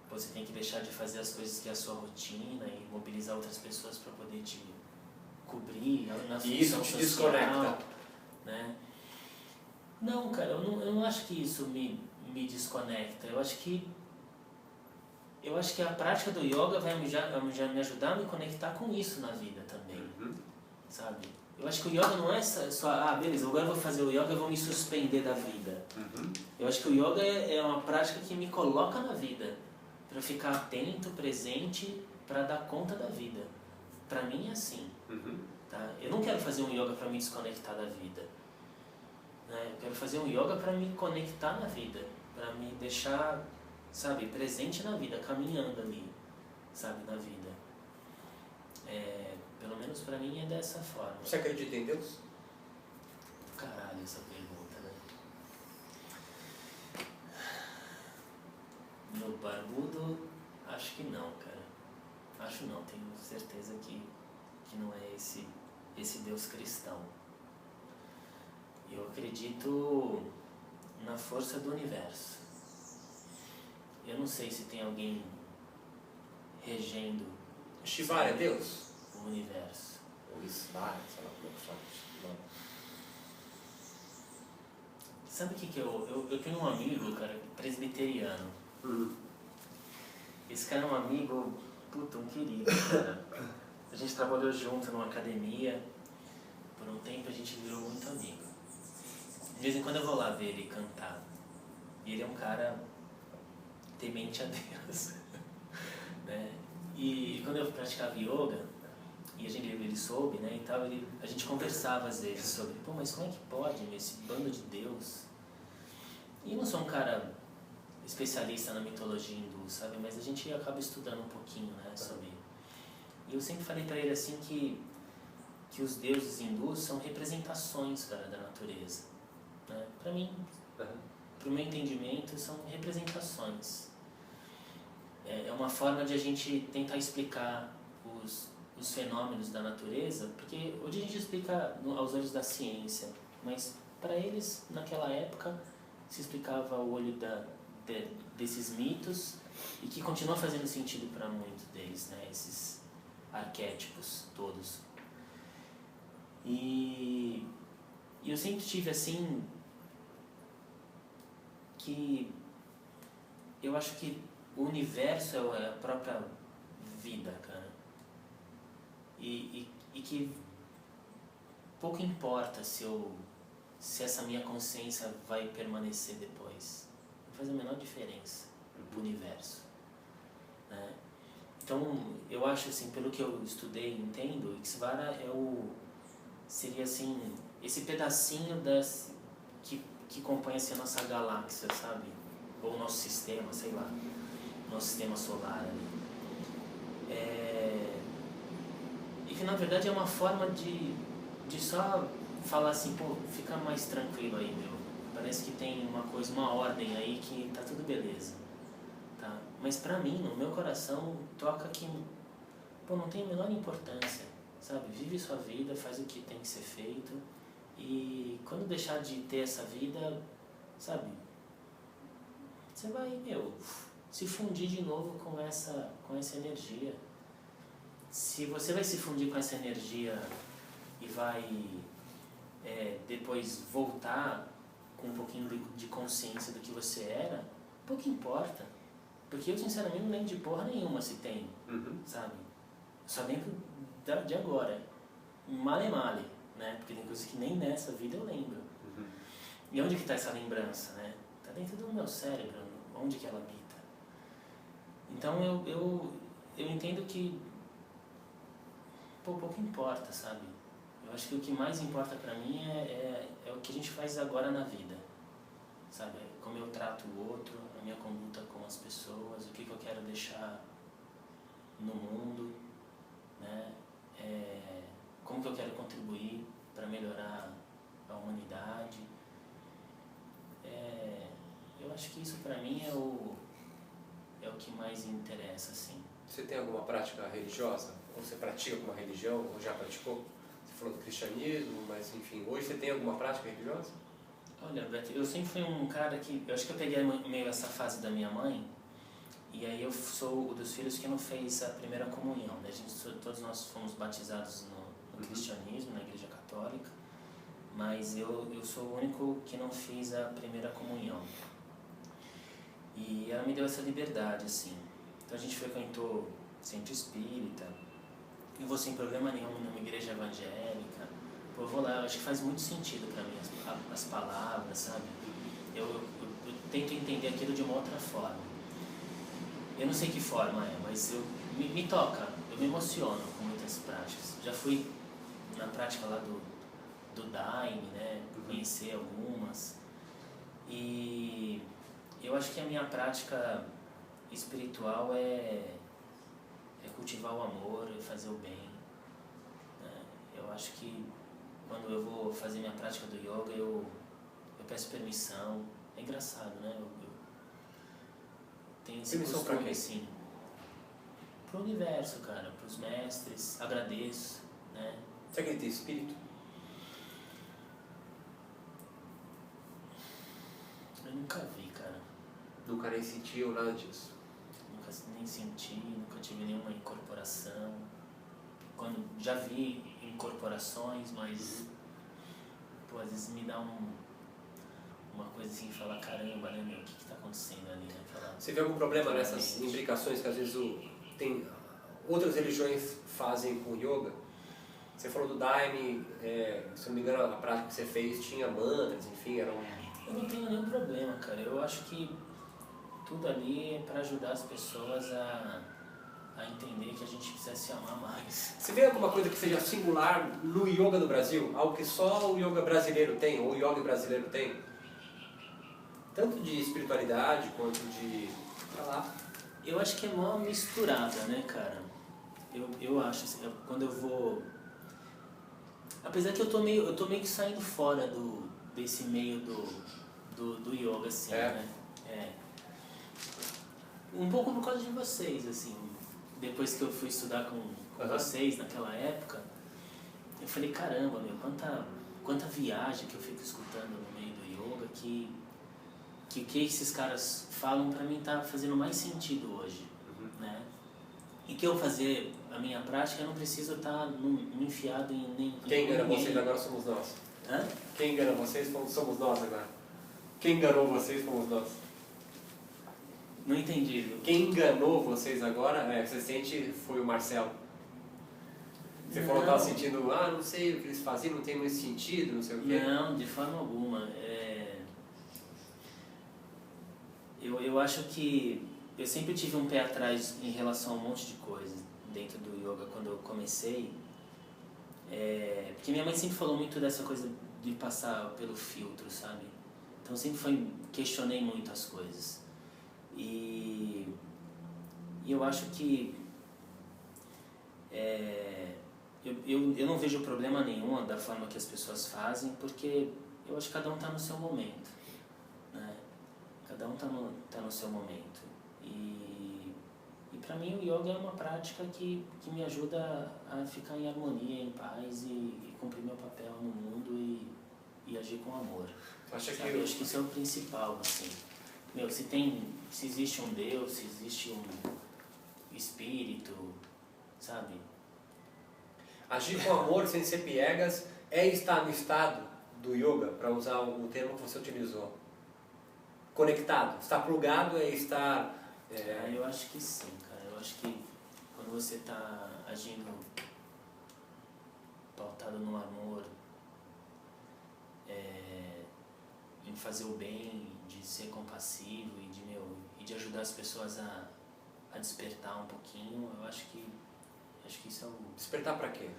você tem que deixar de fazer as coisas que é a sua rotina e mobilizar outras pessoas para poder te cobrir na função e isso te social, desconecta, né? Não, cara, eu não acho que isso me desconecta. Eu acho que a prática do yoga vai me ajudar a me conectar com isso na vida também, sabe? Eu acho que o yoga não é só, beleza, agora eu vou fazer o yoga e vou me suspender da vida. Eu acho que o yoga é uma prática que me coloca na vida, para ficar atento, presente, para dar conta da vida. Para mim é assim, tá? Eu não quero fazer um yoga para me desconectar da vida, né? Eu quero fazer um yoga para me conectar na vida, para me deixar, sabe, presente na vida, caminhando ali, sabe, na vida. Pelo menos pra mim é dessa forma. Você acredita em Deus? Caralho, essa pergunta, né? No barbudo, acho que não, cara. acho não, tenho certeza que não é esse Deus cristão. Eu acredito na força do universo. Eu não sei se tem alguém regendo Shiva é Deus? o universo. Ou Isvara, sei lá como é que fala. Sabe o que eu tenho um amigo, cara, presbiteriano. Esse cara é um amigo, puta, um querido, cara. A gente trabalhou junto numa academia. Por um tempo a gente virou muito amigo. De vez em quando eu vou lá ver ele cantar. E ele é um cara temente a Deus. Né? E quando eu praticava yoga, e ele soube, né, e tal, a gente conversava às vezes sobre, pô, mas como é que pode, esse bando de Deus? E eu não sou um cara especialista na mitologia hindu, sabe, mas a gente acaba estudando um pouquinho, né, sobre... E eu sempre falei pra ele assim que os deuses hindus são representações, cara, da natureza, né? Pra mim, pro meu entendimento, são representações. É uma forma de a gente tentar explicar os fenômenos da natureza, porque hoje a gente explica aos olhos da ciência, mas para eles, naquela época, se explicava ao olho desses mitos e que continua fazendo sentido para muitos deles, né? Esses arquétipos todos. E eu sempre tive assim que eu acho que o universo é a própria vida, cara. E que pouco importa se essa minha consciência vai permanecer depois. Não faz a menor diferença pro universo, né? Então, eu acho assim, pelo que eu estudei e entendo, Ikshvara seria assim, esse pedacinho que compõe assim, a nossa galáxia, sabe? Ou o nosso sistema, sei lá. Nosso sistema solar ali. E que na verdade é uma forma de só falar assim, pô, fica mais tranquilo aí, meu. Parece que tem uma ordem aí que tá tudo beleza. Tá? Mas pra mim, no meu coração, toca que, pô, não tem a menor importância, sabe? Vive sua vida, faz o que tem que ser feito. E quando deixar de ter essa vida, sabe? Você vai, meu, se fundir de novo com essa energia. Se você vai se fundir com essa energia e vai depois voltar com um pouquinho de consciência do que você era, pouco importa. Porque eu sinceramente não lembro de porra nenhuma se tem, sabe? Só lembro de agora. Male, né? Porque tem coisas que nem nessa vida eu lembro. E onde que está essa lembrança, né? Está dentro do meu cérebro, onde que ela habita. Então eu entendo que pouco importa, sabe? Eu acho que o que mais importa pra mim é o que a gente faz agora na vida, sabe? Como eu trato o outro, a minha conduta com as pessoas, o que eu quero deixar no mundo, né? Como que eu quero contribuir para melhorar a humanidade. Eu acho que isso pra mim é o que mais interessa, assim. Você tem alguma prática religiosa? Ou você pratica alguma religião? Ou já praticou? Você falou do cristianismo, mas enfim, hoje você tem alguma prática religiosa? Olha, Beto, eu sempre fui um cara que... Eu acho que eu peguei meio essa fase da minha mãe, e aí eu sou um dos filhos que não fez a primeira comunhão, né? Todos nós fomos batizados no cristianismo, na igreja católica, mas eu sou o único que não fiz a primeira comunhão. E ela me deu essa liberdade, assim. Então a gente frequentou centro espírita, eu vou sem problema nenhum numa igreja evangélica. Pô, eu vou lá, eu acho que faz muito sentido pra mim as palavras, sabe? Eu tento entender aquilo de uma outra forma. Eu não sei que forma é, mas me toca, eu me emociono com muitas práticas. Já fui na prática lá do Daime, né? Conhecer algumas. E eu acho que a minha prática espiritual é cultivar o amor e fazer o bem, né? Eu acho que quando eu vou fazer minha prática do yoga, eu peço permissão. É engraçado, né? Eu tenho esse costume, assim. pro universo, cara, pros mestres, agradeço, né? Você acredita em espírito? Eu nunca vi, cara. Nunca nem sentiu nada disso. Nunca nem senti, nunca tive nenhuma incorporação. Quando já vi incorporações, mas pô, às vezes me dá uma coisa assim, falar, caramba, né, meu, o que tá acontecendo ali, né? Falar, você vê algum problema nessas imbricações que às vezes tem outras religiões fazem com yoga? Você falou do Daime, se não me engano, a prática que você fez tinha mantras, enfim, era Eu não tenho nenhum problema, cara. Eu acho que tudo ali é para ajudar as pessoas a entender que a gente precisa se amar mais. Você vê alguma coisa que seja singular no yoga do Brasil? Algo que só o yoga brasileiro tem, ou o yoga brasileiro tem? Tanto de espiritualidade quanto de... Sei lá. Eu acho que é uma misturada, né, cara? Eu acho, assim, quando eu vou... Apesar que eu tô meio que saindo fora desse meio do yoga, assim, né? Um pouco por causa de vocês, assim. Depois que eu fui estudar com vocês naquela época, eu falei, caramba, meu, quanta viagem que eu fico escutando no meio do yoga, que o que esses caras falam pra mim tá fazendo mais sentido hoje, né? E que eu fazer a minha prática, eu não preciso estar enfiado em nem... Quem engana vocês agora somos nós. Hã? Quem engana vocês somos nós agora. Quem enganou vocês fomos nós. Não entendi. Quem enganou vocês agora, você sente, foi o Marcelo. Você falou que estava sentindo, não sei o que eles faziam, não tem muito sentido, não sei o quê. Não, de forma alguma. Eu acho que eu sempre tive um pé atrás em relação a um monte de coisa dentro do yoga quando eu comecei. Porque minha mãe sempre falou muito dessa coisa de passar pelo filtro, sabe? Então sempre questionei muito as coisas. E eu acho que eu não vejo problema nenhum da forma que as pessoas fazem, porque eu acho que cada um está no seu momento, né? Cada um tá no seu momento. E para mim o yoga é uma prática que me ajuda a ficar em harmonia, em paz e cumprir meu papel no mundo e agir com amor. Eu acho que isso é o principal, assim. Meu, se existe um Deus, se existe um espírito, sabe? Agir com amor sem ser piegas é estar no estado do yoga, para usar o termo que você utilizou. Conectado. Estar plugado é estar... Eu acho que sim, cara. Eu acho que quando você está agindo pautado no amor, em fazer o bem, de ser compassivo e de ajudar as pessoas a despertar um pouquinho, eu acho que isso é o... Despertar para quê?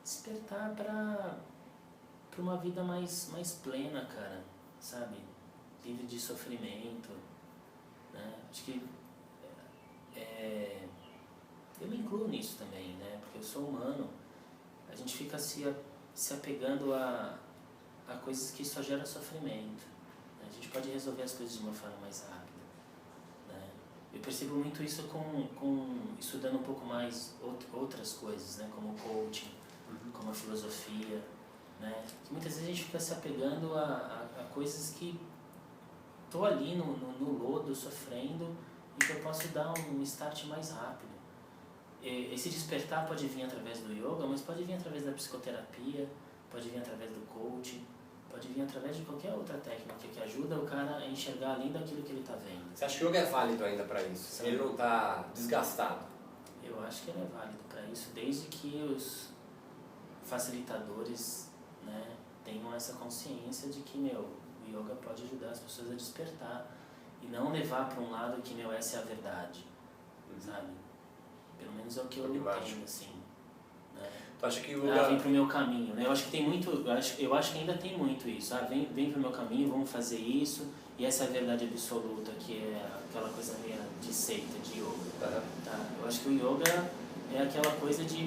Despertar para uma vida mais plena, cara, sabe? Livre de sofrimento, né? Acho que eu me incluo nisso também, né? Porque eu sou humano. A gente fica se apegando a coisas que só geram sofrimento. Né? A gente pode resolver as coisas de uma forma mais rápida, né? Eu percebo muito isso estudando um pouco mais outras coisas, né? Como o coaching, como a filosofia, né? Que muitas vezes a gente fica se apegando a coisas que estou ali no lodo, sofrendo, e que eu posso dar um start mais rápido. Esse despertar pode vir através do yoga, mas pode vir através da psicoterapia, pode vir através do coaching, pode vir através de qualquer outra técnica que ajuda o cara a enxergar além daquilo que ele está vendo. Você acha que o yoga é válido ainda para isso? Sim. Ele não está desgastado? Eu acho que ele é válido para isso, desde que os facilitadores, né, tenham essa consciência de que, o yoga pode ajudar as pessoas a despertar e não levar para um lado que, essa é a verdade, sabe? Pelo menos é o que eu entendo, assim. Né? Tu acha que o yoga... vem pro meu caminho, né? Eu acho que tem muito, eu acho que ainda tem muito isso. Vem pro meu caminho, vamos fazer isso, e essa é a verdade absoluta, que é aquela coisa meio de seita, de yoga. Tá? Eu acho que o yoga é aquela coisa de,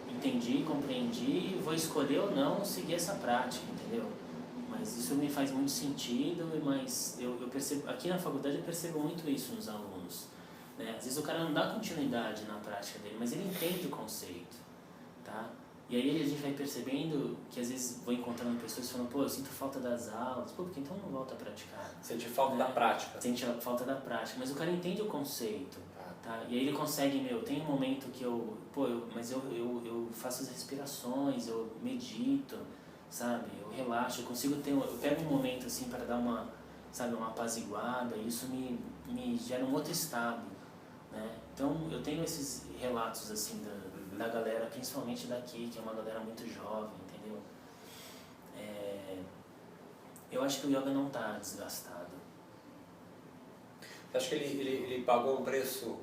entendi, compreendi, vou escolher ou não seguir essa prática, entendeu? mas isso me faz muito sentido, mas eu percebo, aqui na faculdade eu percebo muito isso nos alunos, né? Às vezes o cara não dá continuidade na prática dele, mas ele entende o conceito, tá? E aí a gente vai percebendo que às vezes vou encontrando pessoas falando, pô, eu sinto falta das aulas, pô, porque então não volta a praticar. Sente falta da prática. Sente a falta da prática, mas o cara entende o conceito, tá? E aí ele consegue, tem um momento que eu faço as respirações, eu medito, sabe? Eu relaxo, eu consigo eu pego um momento assim para dar uma apaziguada, e isso me gera um outro estado, né? Então eu tenho esses relatos assim da galera, principalmente daqui, que é uma galera muito jovem, entendeu? Eu acho que o yoga não está desgastado. Você acha que ele pagou um preço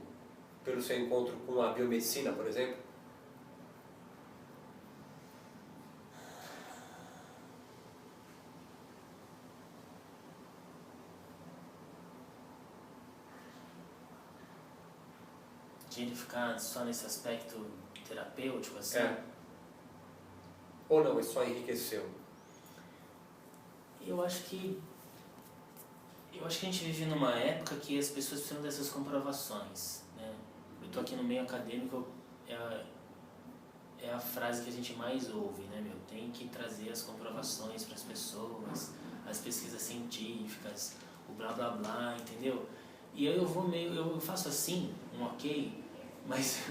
pelo seu encontro com a biomedicina, por exemplo? De ele ficar só nesse aspecto terapêutico, assim? Ou não, isso só enriqueceu? Eu acho que a gente vive numa época que as pessoas precisam dessas comprovações, né? Eu tô aqui no meio acadêmico, é a frase que a gente mais ouve, né, Tem que trazer as comprovações para as pessoas, as pesquisas científicas, o blá blá blá, entendeu? E aí eu faço assim, um ok, mas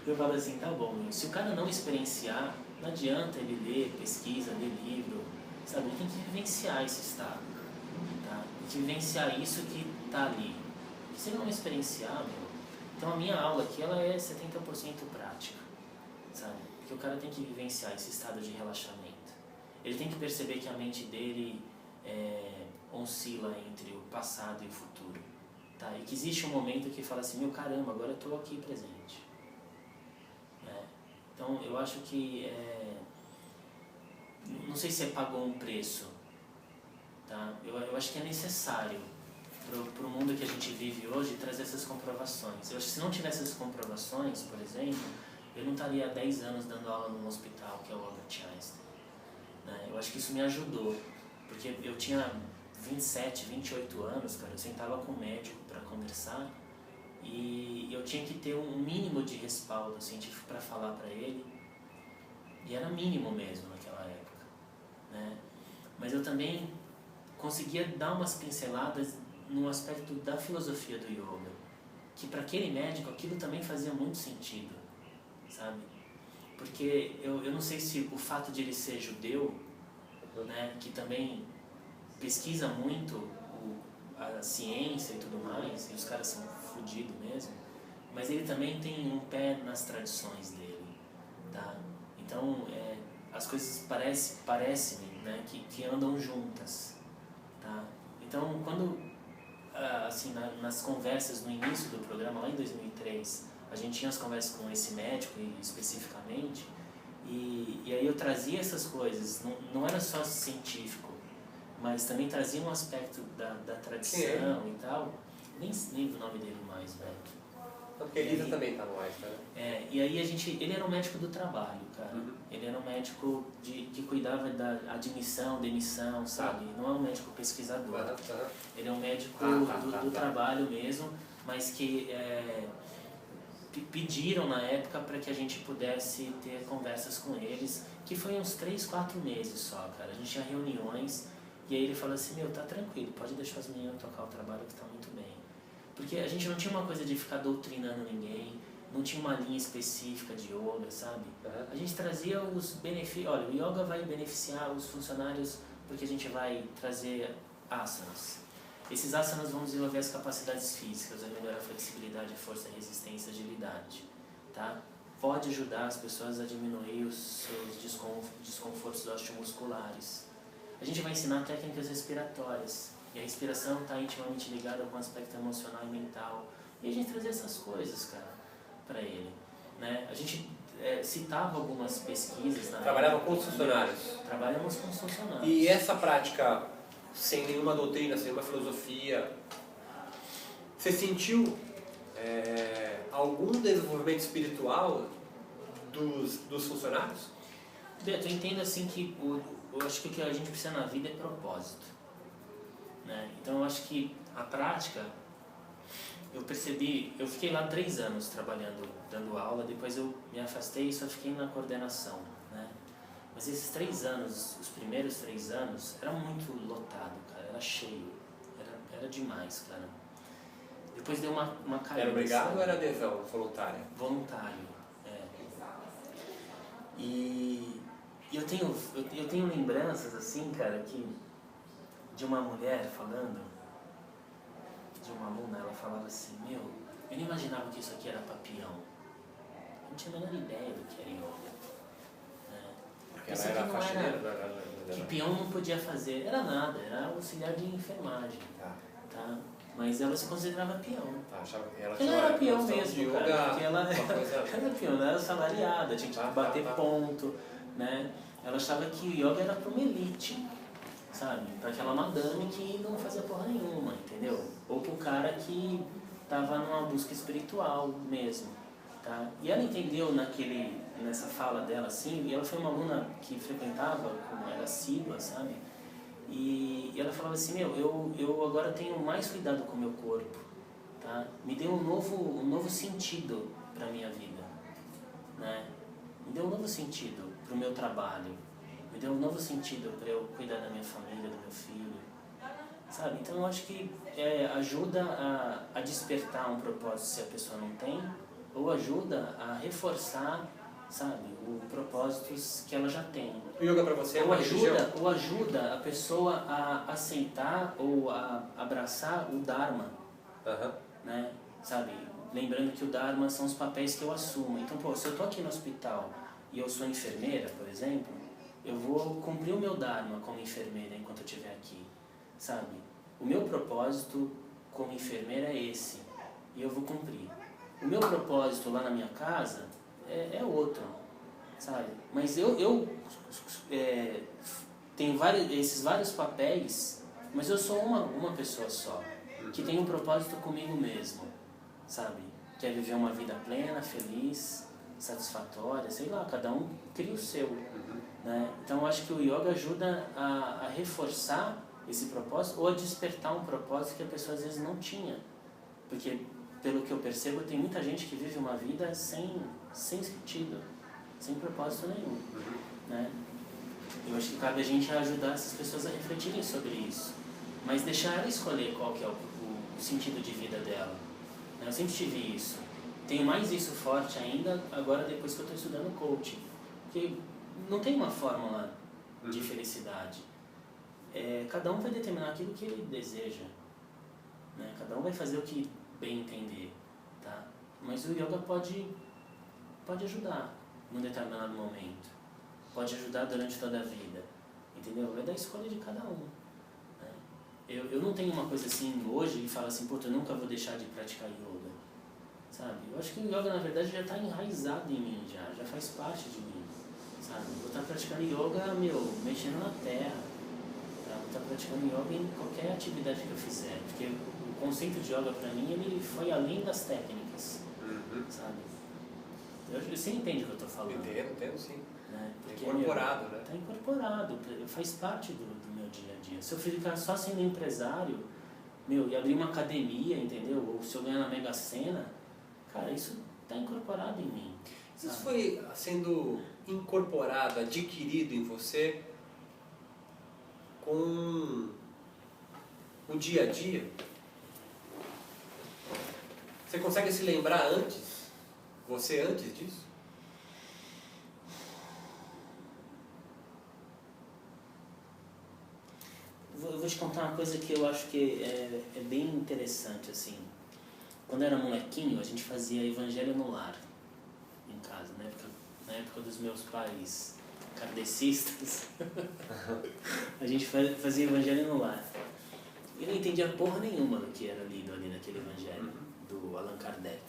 eu falo assim, tá bom, se o cara não experienciar, não adianta ele ler pesquisa, ler livro, sabe? Ele tem que vivenciar esse estado, tá? Tem que vivenciar isso que tá ali. E se ele não experienciar, então a minha aula aqui, ela é 70% prática, sabe? Porque o cara tem que vivenciar esse estado de relaxamento. Ele tem que perceber que a mente dele oscila entre o passado e o futuro. Tá? E que existe um momento que fala assim, caramba, agora eu estou aqui presente. Né? Então eu acho que, não sei se pagou um preço, tá? Eu acho que é necessário para o mundo que a gente vive hoje trazer essas comprovações. Eu acho que se não tivesse essas comprovações, por exemplo, eu não estaria há 10 anos dando aula num hospital que é o Albert Einstein. Né? Eu acho que isso me ajudou, porque eu tinha 27, 28 anos, cara, eu sentava com o médico para conversar e eu tinha que ter um mínimo de respaldo científico para falar para ele, e era mínimo mesmo naquela época, né? Mas eu também conseguia dar umas pinceladas no aspecto da filosofia do yoga, que para aquele médico aquilo também fazia muito sentido, sabe? Porque eu não sei se o fato de ele ser judeu, né, que também pesquisa muito a ciência e tudo mais, e os caras são fodidos mesmo, mas ele também tem um pé nas tradições dele, tá? Então, as coisas parece-me, né, que andam juntas, tá? Então, quando, assim, nas conversas no início do programa, lá em 2003, a gente tinha as conversas com esse médico especificamente, e aí eu trazia essas coisas, não era só científico, mas também trazia um aspecto da tradição e tal. Nem lembro o nome dele mais, velho. Porque Elisa também tá no Einstein, né? E aí ele era um médico do trabalho, cara. Ele era um médico que cuidava da admissão, demissão, sabe? Não é um médico pesquisador. Ele é um médico do trabalho mesmo, mas que pediram na época para que a gente pudesse ter conversas com eles, que foi uns 3, 4 meses só, cara. A gente tinha reuniões. E aí ele falou assim, tá tranquilo, pode deixar as meninas tocar o trabalho que tá muito bem. Porque a gente não tinha uma coisa de ficar doutrinando ninguém, não tinha uma linha específica de yoga, sabe? A gente trazia os benefícios, olha, o yoga vai beneficiar os funcionários porque a gente vai trazer asanas. Esses asanas vão desenvolver as capacidades físicas, vai melhorar a flexibilidade, força, resistência, agilidade, tá? Pode ajudar as pessoas a diminuir os seus desconfortos osteomusculares. A gente vai ensinar técnicas respiratórias, e a respiração está intimamente ligada com o aspecto emocional e mental. E a gente trazia essas coisas, cara, para ele, né? A gente citava algumas pesquisas. Trabalhava com os funcionários. Trabalhamos com os funcionários. E essa prática, sem nenhuma doutrina, sem nenhuma filosofia, você sentiu algum desenvolvimento espiritual dos funcionários? Beto, eu entendo assim que eu acho que o que a gente precisa na vida é propósito, né? Então eu acho que a prática, eu percebi, eu fiquei lá 3 anos trabalhando, dando aula, depois eu me afastei e só fiquei na coordenação, né? Mas esses 3 anos, os primeiros 3 anos, era muito lotado, cara, era cheio, era demais, cara. Depois deu uma caída. Era obrigado ou era adesão voluntária? Voluntário, é. E eu tenho lembranças assim, cara, que de uma mulher falando, de uma aluna, ela falava assim, eu não imaginava que isso aqui era papião. Eu não tinha a menor ideia do que era yoga. Né? Porque ela era faxineira? Que peão não podia fazer, era nada, era auxiliar de enfermagem. Tá? Mas ela se considerava peão. Achava que ela era peão mesmo, cara, porque ela era peão, ela era salariada, tinha que bater ponto, né? Ela achava que o yoga era para uma elite, sabe? Para aquela madame que não fazia porra nenhuma, entendeu? Ou para o cara que estava numa busca espiritual mesmo, tá? E ela entendeu nessa fala dela, assim, e ela foi uma aluna que frequentava, era assídua, sabe? E ela falava assim, eu agora tenho mais cuidado com o meu corpo, tá? Me deu um novo sentido para a minha vida, né? Me deu um novo sentido para o meu trabalho, me deu um novo sentido para eu cuidar da minha família, do meu filho, sabe? Então eu acho que ajuda a despertar um propósito se a pessoa não tem, ou ajuda a reforçar, sabe, os propósitos que ela já tem. O yoga para você é uma religião? Ou ajuda a pessoa a aceitar ou a abraçar o Dharma, né? Sabe? Lembrando que o Dharma são os papéis que eu assumo. Então, pô, se eu tô aqui no hospital e eu sou enfermeira, por exemplo, eu vou cumprir o meu Dharma como enfermeira enquanto eu estiver aqui, sabe? O meu propósito como enfermeira é esse, e eu vou cumprir. O meu propósito lá na minha casa é outro, sabe? Mas eu tenho esses vários papéis, mas eu sou uma pessoa só, que tem um propósito comigo mesmo, sabe? Que é viver uma vida plena, feliz, satisfatória, sei lá, cada um cria o seu, né? Então eu acho que o yoga ajuda a reforçar esse propósito ou a despertar um propósito que a pessoa às vezes não tinha, porque pelo que eu percebo tem muita gente que vive uma vida sem sentido, sem propósito nenhum, né? Eu acho que cabe a gente ajudar essas pessoas a refletirem sobre isso, mas deixar ela escolher qual que é o sentido de vida dela. Eu sempre tive isso. Tenho mais isso forte ainda agora depois que eu estou estudando coaching, porque não tem uma fórmula de felicidade. Cada um vai determinar aquilo que ele deseja, né? Cada um vai fazer o que bem entender, tá? Mas o yoga pode ajudar num determinado momento, pode ajudar durante toda a vida, entendeu? É da escolha de cada um, né? Eu não tenho uma coisa assim hoje e falo assim, eu nunca vou deixar de praticar yoga, sabe? Eu acho que o yoga na verdade já está enraizado em mim, já faz parte de mim, sabe? Vou estar praticando yoga, mexendo na terra, tá? Vou estar praticando yoga em qualquer atividade que eu fizer, porque o conceito de yoga para mim ele foi além das técnicas, sabe? Você entende o que eu estou falando? Entendo sim. Né? Porque, incorporado, né? Está incorporado, faz parte do meu dia a dia. Se eu ficar só sendo empresário, e abrir uma academia, entendeu? Ou se eu ganhar na Mega Sena, cara, isso está incorporado em mim. Isso foi sendo incorporado, adquirido em você com o dia a dia? Você consegue se lembrar antes? Você antes disso? Eu vou te contar uma coisa que eu acho que é bem interessante, assim. Quando eu era molequinho, a gente fazia evangelho no lar, em casa, na época dos meus pais kardecistas. A gente fazia evangelho no lar. Eu não entendia porra nenhuma do que era lido ali naquele evangelho, do Allan Kardec.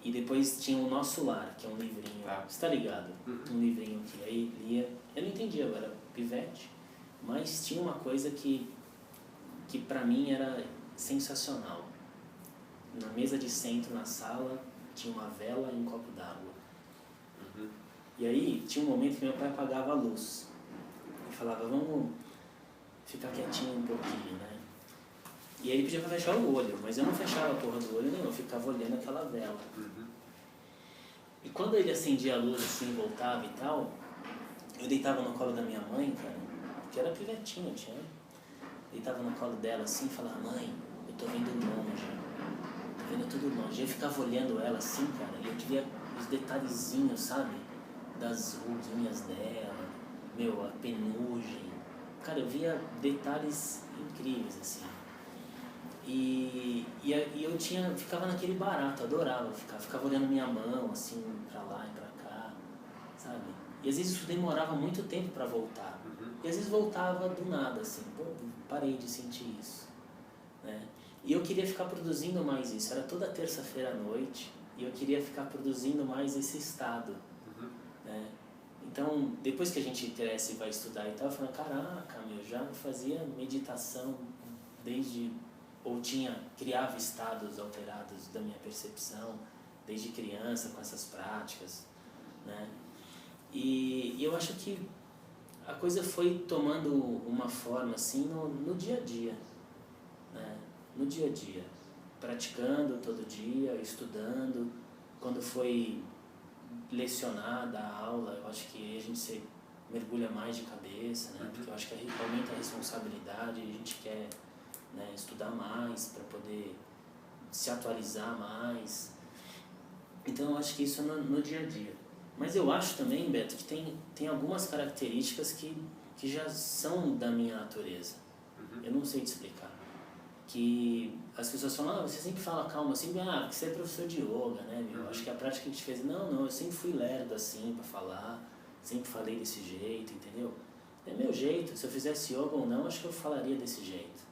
E depois tinha o Nosso Lar, que é um livrinho, você tá ligado? Um livrinho que aí lia, eu não entendia, eu era pivete, mas tinha uma coisa que pra mim era sensacional. Na mesa de centro, na sala, tinha uma vela e um copo d'água. E aí tinha um momento que meu pai apagava a luz. Ele falava, vamos ficar quietinho um pouquinho, né? E aí ele pedia pra fechar o olho, mas eu não fechava a porra do olho nenhum, eu ficava olhando aquela vela. E quando ele acendia a luz assim, voltava e tal, eu deitava no colo da minha mãe, cara, que era pivetinho, deitava no colo dela assim e falava, mãe, eu tô vendo longe, tô vendo tudo longe. Eu ficava olhando ela assim, cara, e eu queria os detalhezinhos, sabe? Das ruguinhas dela, a penugem. Cara, eu via detalhes incríveis, assim. E eu ficava naquele barato, adorava ficar. Ficava olhando minha mão, assim, pra lá e pra cá, sabe? E às vezes isso demorava muito tempo pra voltar. E às vezes voltava do nada, assim, pô, parei de sentir isso, né? E eu queria ficar produzindo mais isso. Era toda terça-feira à noite e eu queria ficar produzindo mais esse estado, né? Então, depois que a gente cresce e vai estudar e tal, eu falei, caraca, já fazia meditação ou criava estados alterados da minha percepção desde criança com essas práticas, né? E eu acho que a coisa foi tomando uma forma assim no dia a dia, né? No dia a dia, praticando todo dia, estudando. Quando foi lecionada a aula, eu acho que a gente se mergulha mais de cabeça, né? Porque eu acho que aumenta a responsabilidade, a gente quer, né, estudar mais para poder se atualizar mais. Então eu acho que isso no dia a dia. Mas eu acho também, Beto, que tem algumas características que já são da minha natureza. Eu não sei te explicar. Que as pessoas falam, você sempre fala calma assim, porque você é professor de yoga, né, meu? Acho que a prática que a gente fez, não, eu sempre fui lerdo assim para falar, sempre falei desse jeito, entendeu? É meu jeito, se eu fizesse yoga ou não, acho que eu falaria desse jeito,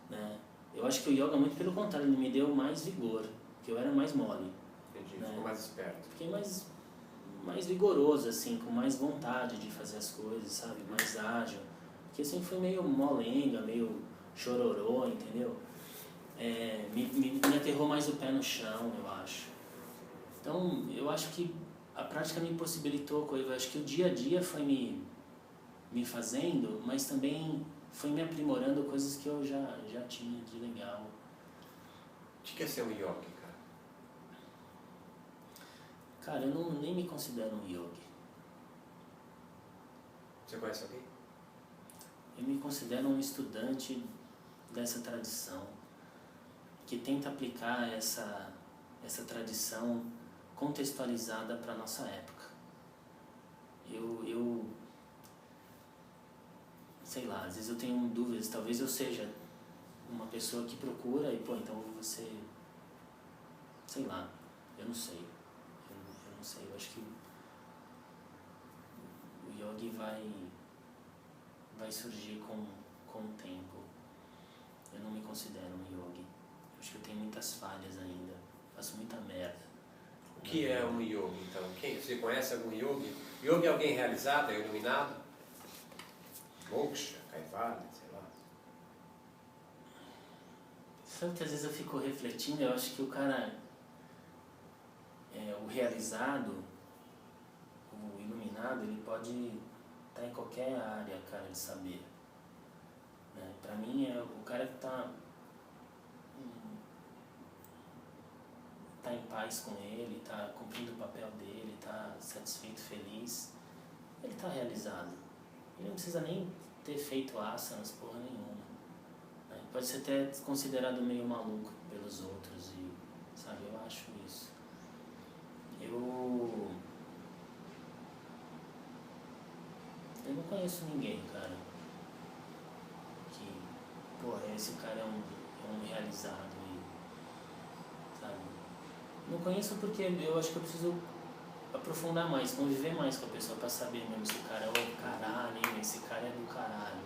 né? Eu acho que o yoga, muito pelo contrário, ele me deu mais vigor, porque eu era mais mole. Entendi, né? ficou mais esperto. Fiquei mais vigoroso, assim, com mais vontade de fazer as coisas, sabe? Mais ágil. Porque assim foi meio molenga, meio chororô, entendeu? Me aterrou mais o pé no chão, eu acho. Então, eu acho que a prática me possibilitou coisa. Eu acho que o dia a dia foi me fazendo, mas também foi me aprimorando coisas que eu já tinha de legal. O que é ser um yogi, cara? Cara, eu nem me considero um yogi. Você conhece alguém? Eu me considero um estudante dessa tradição, que tenta aplicar essa tradição contextualizada para a nossa época. Eu sei lá, às vezes eu tenho dúvidas, talvez eu seja uma pessoa que procura e, então você, sei lá, eu não sei, eu não sei, eu acho que o yogi vai surgir com o tempo. Eu não me considero um yogi, eu acho que eu tenho muitas falhas ainda, faço muita merda. O que é um yogi, então? Você conhece algum yogi? Yogi é alguém realizado, é iluminado? Moksha, Kaivalya, sei lá. Sabe que às vezes eu fico refletindo, eu acho que o cara, o realizado, o iluminado, ele pode estar em qualquer área, cara, de saber. Né? Pra mim, o cara que tá em paz com ele, tá cumprindo o papel dele, tá satisfeito, feliz, ele tá realizado. Ele não precisa nem ter feito asanas, porra nenhuma. Né? Pode ser até considerado meio maluco pelos outros, sabe? Eu acho isso. Eu não conheço ninguém, cara, que, porra, esse cara é um realizado, sabe? Não conheço porque eu acho que eu preciso aprofundar mais, conviver mais com a pessoa pra saber mesmo se o cara é o caralho, hein? Esse cara é do caralho,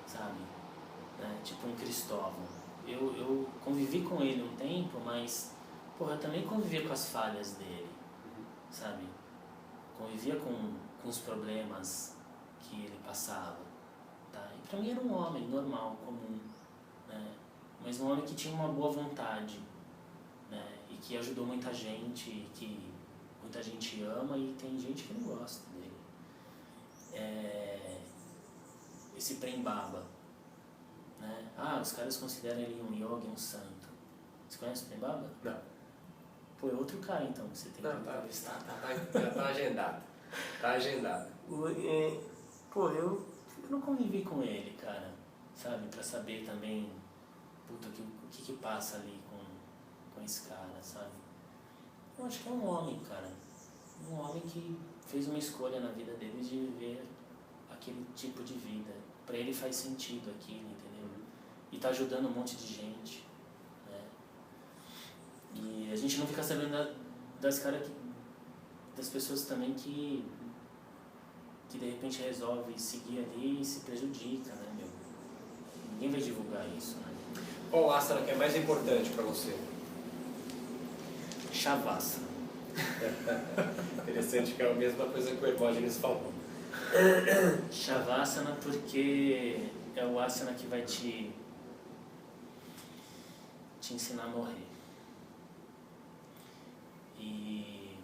sabe? Né? Tipo um Cristóvão. Eu convivi com ele um tempo, mas, porra, eu também convivia com as falhas dele, sabe? Convivia com os problemas que ele passava, tá? E pra mim era um homem normal, comum, né? Mas um homem que tinha uma boa vontade, né? E que ajudou muita gente, e que muita gente ama e tem gente que não gosta dele. Esse Prem Baba, né? Os caras consideram ele um yogi, um santo. Você conhece o Prem Baba? Não. Pô, é outro cara então que você tem que entrevistar. Tá agendado. Tá agendado. Pô, eu não convivi com ele, cara, sabe? Pra saber também, puta, o que passa ali com esse cara, sabe? Eu acho que é um homem, cara. Um homem que fez uma escolha na vida dele de viver aquele tipo de vida. Pra ele faz sentido aquilo, entendeu? E tá ajudando um monte de gente, né? E a gente não fica sabendo das pessoas também que de repente resolve seguir ali e se prejudica, né, meu? Ninguém vai divulgar isso, né? Qual asana que é mais importante para você? Shavasana. Interessante que é a mesma coisa que o Hermógenes falou. Shavasana porque é o asana que vai te ensinar a morrer. E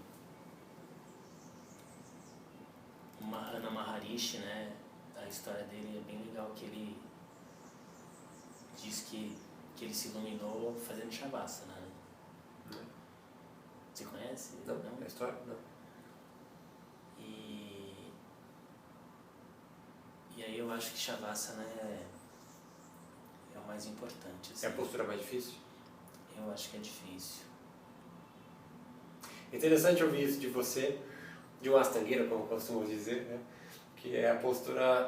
o Mahana Maharishi, né, a história dele é bem legal, que ele diz que ele se iluminou fazendo Shavasana, né? Você conhece? Não? A história? Não. E aí eu acho que Shavasana é o mais importante. Assim. É a postura mais difícil? Eu acho que é difícil. Interessante ouvir isso de você, de um astangueiro, como costumo dizer, né? Que é a postura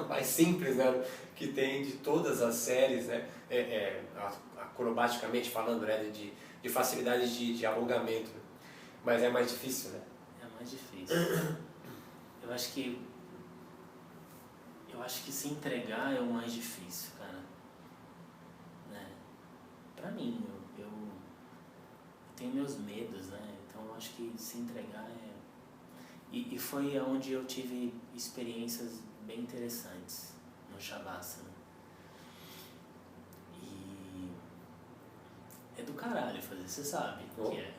mais simples, né? Que tem de todas as séries, né? Acrobaticamente falando, né? De facilidade de alongamento, né? Mas é mais difícil, né? É mais difícil. Eu acho que se entregar é o mais difícil, cara. Né? Pra mim, eu tenho meus medos, né? Então eu acho que se entregar é... E foi onde eu tive experiências bem interessantes no Shavasana. E é do caralho fazer, você sabe que é.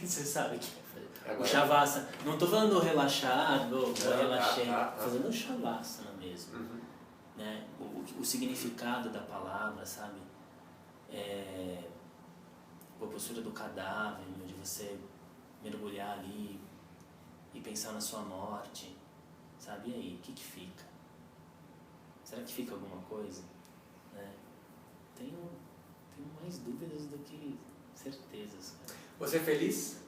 Você sabe que é fazer. Agora, o Shavasana, não tô falando relaxado, relaxei, fazendo o Shavasana mesmo. Uhum. Né? O significado da palavra, sabe? A postura do cadáver, de você mergulhar ali e pensar na sua morte, sabe? E aí, o que fica? Será que fica alguma coisa? Né? Tenho mais dúvidas do que certezas, cara. Você é feliz?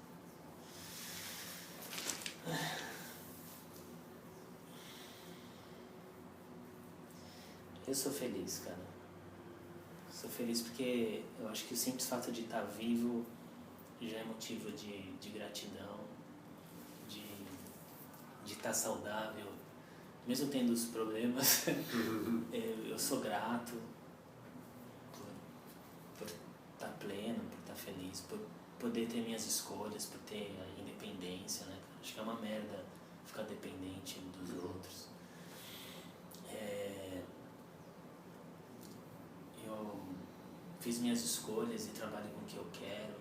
Eu sou feliz, cara. Sou feliz porque eu acho que o simples fato de estar vivo já é motivo de gratidão, de estar saudável. Mesmo tendo os problemas, eu sou grato por estar pleno, por estar feliz, por poder ter minhas escolhas, por ter a independência, né? Acho que é uma merda ficar dependente dos outros. Eu fiz minhas escolhas e trabalho com o que eu quero.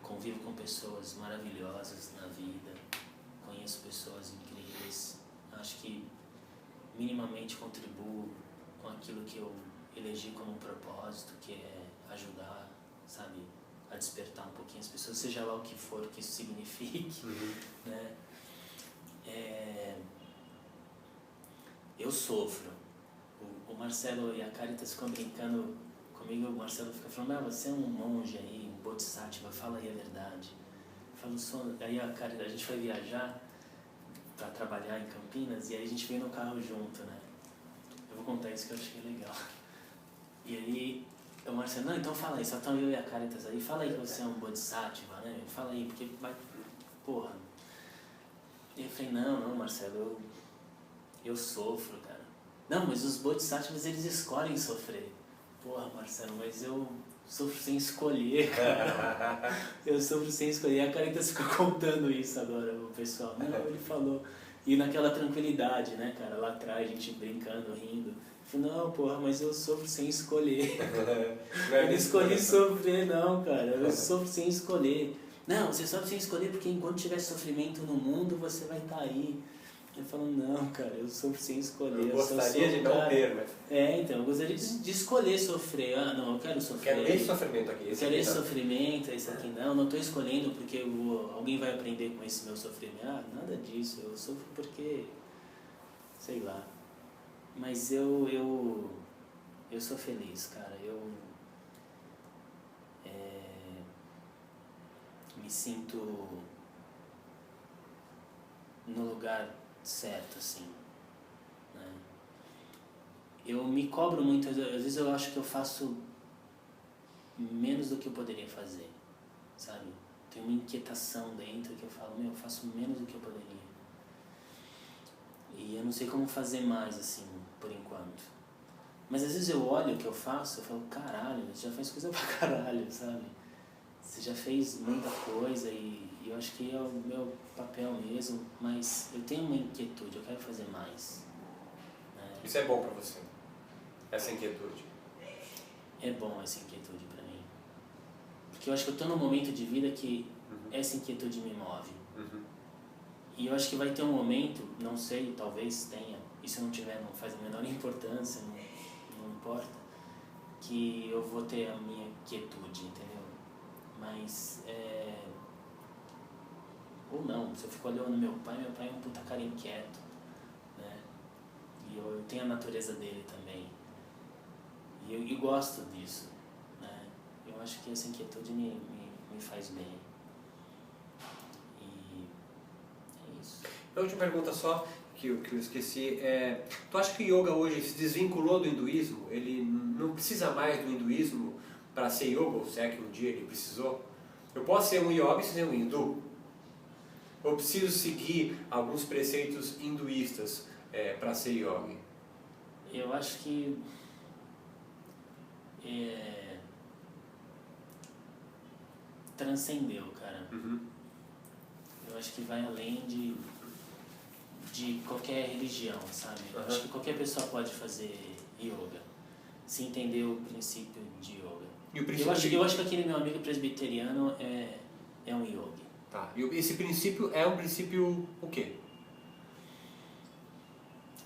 Convivo com pessoas maravilhosas na vida. Conheço pessoas incríveis. Acho que minimamente contribuo com aquilo que eu elegi como um propósito, que é ajudar, sabe, a despertar um pouquinho as pessoas, seja lá o que for que isso signifique, né? Eu sofro. O Marcelo e a Caritas ficam brincando comigo, o Marcelo fica falando, você é um monge aí, um bodhisattva, fala aí a verdade. Eu falo, aí a gente foi viajar para trabalhar em Campinas e aí a gente veio no carro junto, né? Eu vou contar isso que eu achei legal. E aí o Marcelo, não, então fala aí, só estão eu e a Caritas aí, fala aí que você é um bodhisattva, né? Fala aí, porque vai, porra. E eu falei, não, Marcelo, eu sofro, cara. Não, mas os bodhisattvas, eles escolhem sofrer. Porra, Marcelo, mas eu sofro sem escolher, cara. Eu sofro sem escolher. E a Caritas fica contando isso agora, o pessoal. Não, ele falou. E naquela tranquilidade, né, cara, lá atrás, a gente brincando, rindo. Eu falei, não, porra, mas eu sofro sem escolher. Eu não escolhi sofrer, não, cara. Eu sofro sem escolher. não, você só precisa escolher porque enquanto tiver sofrimento no mundo, você vai estar aí. Eu falo, não, cara, eu sofro sem escolher. Eu gostaria de não ter, mas... Então, eu gostaria de escolher sofrer. Ah, não, eu quero sofrer. Quero esse sofrimento aqui. Eu quero esse sofrimento, esse aqui não estou escolhendo porque alguém vai aprender com esse meu sofrimento. Ah, nada disso, eu sofro porque, sei lá. Mas eu sou feliz, cara. Eu me sinto no lugar certo, assim, né? Eu me cobro muito, às vezes eu acho que eu faço menos do que eu poderia fazer, sabe? Tem uma inquietação dentro que eu falo, eu faço menos do que eu poderia. E eu não sei como fazer mais, assim, por enquanto. Mas às vezes eu olho o que eu faço, eu falo, caralho, você já faz coisa pra caralho, sabe? Você já fez muita coisa e eu acho que é o meu papel mesmo, mas eu tenho uma inquietude, eu quero fazer mais. Isso é bom pra você? Essa inquietude? É bom essa inquietude pra mim. Porque eu acho que eu tô num momento de vida que essa inquietude me move. E eu acho que vai ter um momento, não sei, talvez tenha, e se não tiver não faz a menor importância, não importa, que eu vou ter a minha quietude, entendeu? Mas, ou não, se eu fico olhando meu pai é um puta cara inquieto, né? E eu tenho a natureza dele também. E eu gosto disso, né? Eu acho que essa inquietude me faz bem. E é isso. A última pergunta só, que eu esqueci, tu acha que o yoga hoje se desvinculou do hinduísmo? Ele não precisa mais do hinduísmo para ser yoga, ou se é que um dia ele precisou? Eu posso ser um yogi sem ser um hindu? Ou preciso seguir alguns preceitos hinduístas para ser yogi? Eu acho que transcendeu, cara. Eu acho que vai além de qualquer religião, sabe? Eu acho que qualquer pessoa pode fazer yoga, se entender o princípio de yoga. E o princípio eu acho que aquele meu amigo presbiteriano é um yogi. Tá. E esse princípio é um princípio o quê?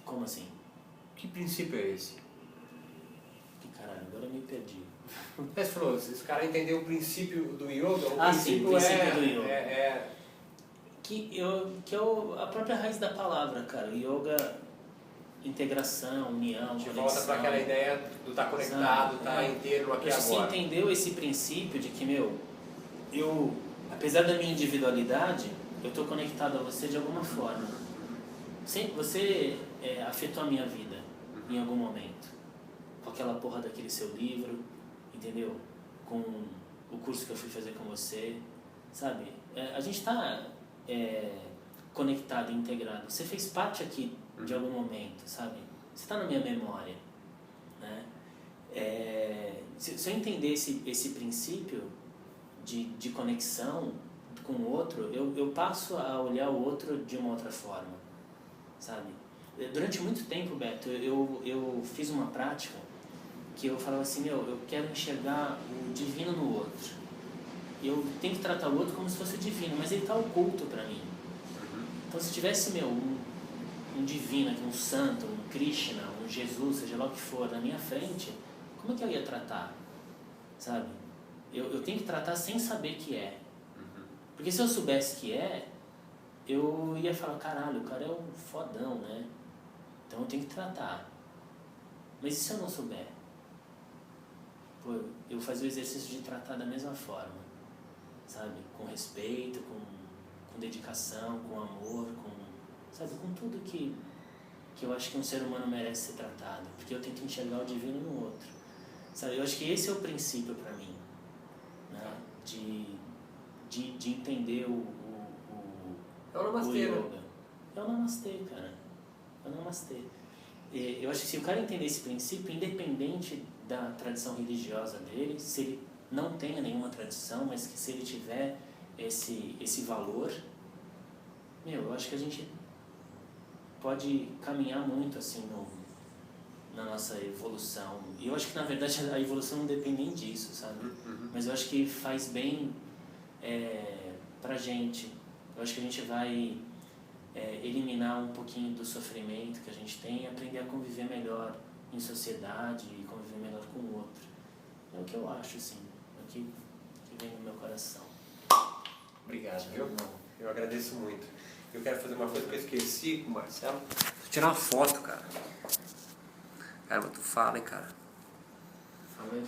Como assim? Que princípio é esse? Que caralho, agora eu me perdi. Você falou, esse cara entendeu o princípio do yoga, o princípio princípio do yoga. Que é a própria raiz da palavra, cara. Yoga, integração, união, de conexão. volta para aquela ideia do estar conectado, estar inteiro aqui agora. Você entendeu esse princípio de que, eu, apesar da minha individualidade, eu estou conectado a você de alguma forma. Você afetou a minha vida em algum momento. Com aquela porra daquele seu livro, entendeu? Com o curso que eu fui fazer com você, sabe? A gente está conectado, integrado. Você fez parte aqui de algum momento, sabe? Você está na minha memória, né? Se eu entender esse princípio de conexão com o outro, eu passo a olhar o outro de uma outra forma, sabe? Durante muito tempo, Beto, eu fiz uma prática que eu falava assim, eu quero enxergar o divino no outro. Eu tenho que tratar o outro como se fosse o divino, mas ele está oculto para mim. Então, se tivesse, um divino aqui, um santo, um Krishna, um Jesus, seja lá o que for, na minha frente, como é que eu ia tratar? Sabe? Eu tenho que tratar sem saber que é. Porque se eu soubesse que eu ia falar, caralho, o cara é um fodão, né? Então eu tenho que tratar. Mas e se eu não souber? Pô, eu fazia o exercício de tratar da mesma forma, sabe? Com respeito, com dedicação, com amor, com tudo que eu acho que um ser humano merece ser tratado. Porque eu tento enxergar o divino no outro. Sabe? Eu acho que esse é o princípio para mim, né? De entender É o namastê, yoga. É o namastê, cara. É o namastê. Eu acho que se o cara entender esse princípio, independente da tradição religiosa dele, se ele não tenha nenhuma tradição, mas que se ele tiver esse valor, eu acho que a gente pode caminhar muito assim na nossa evolução. E eu acho que na verdade a evolução não depende nem disso, sabe? Mas eu acho que faz bem pra gente. Eu acho que a gente vai eliminar um pouquinho do sofrimento que a gente tem e aprender a conviver melhor em sociedade e conviver melhor com o outro. É o que eu acho, assim, é o que vem no meu coração. Obrigado, viu? Eu agradeço muito. Eu quero fazer uma coisa que eu esqueci com o Marcelo. Vou tirar uma foto, cara. Cara, mas tu fala, hein, cara. Falei.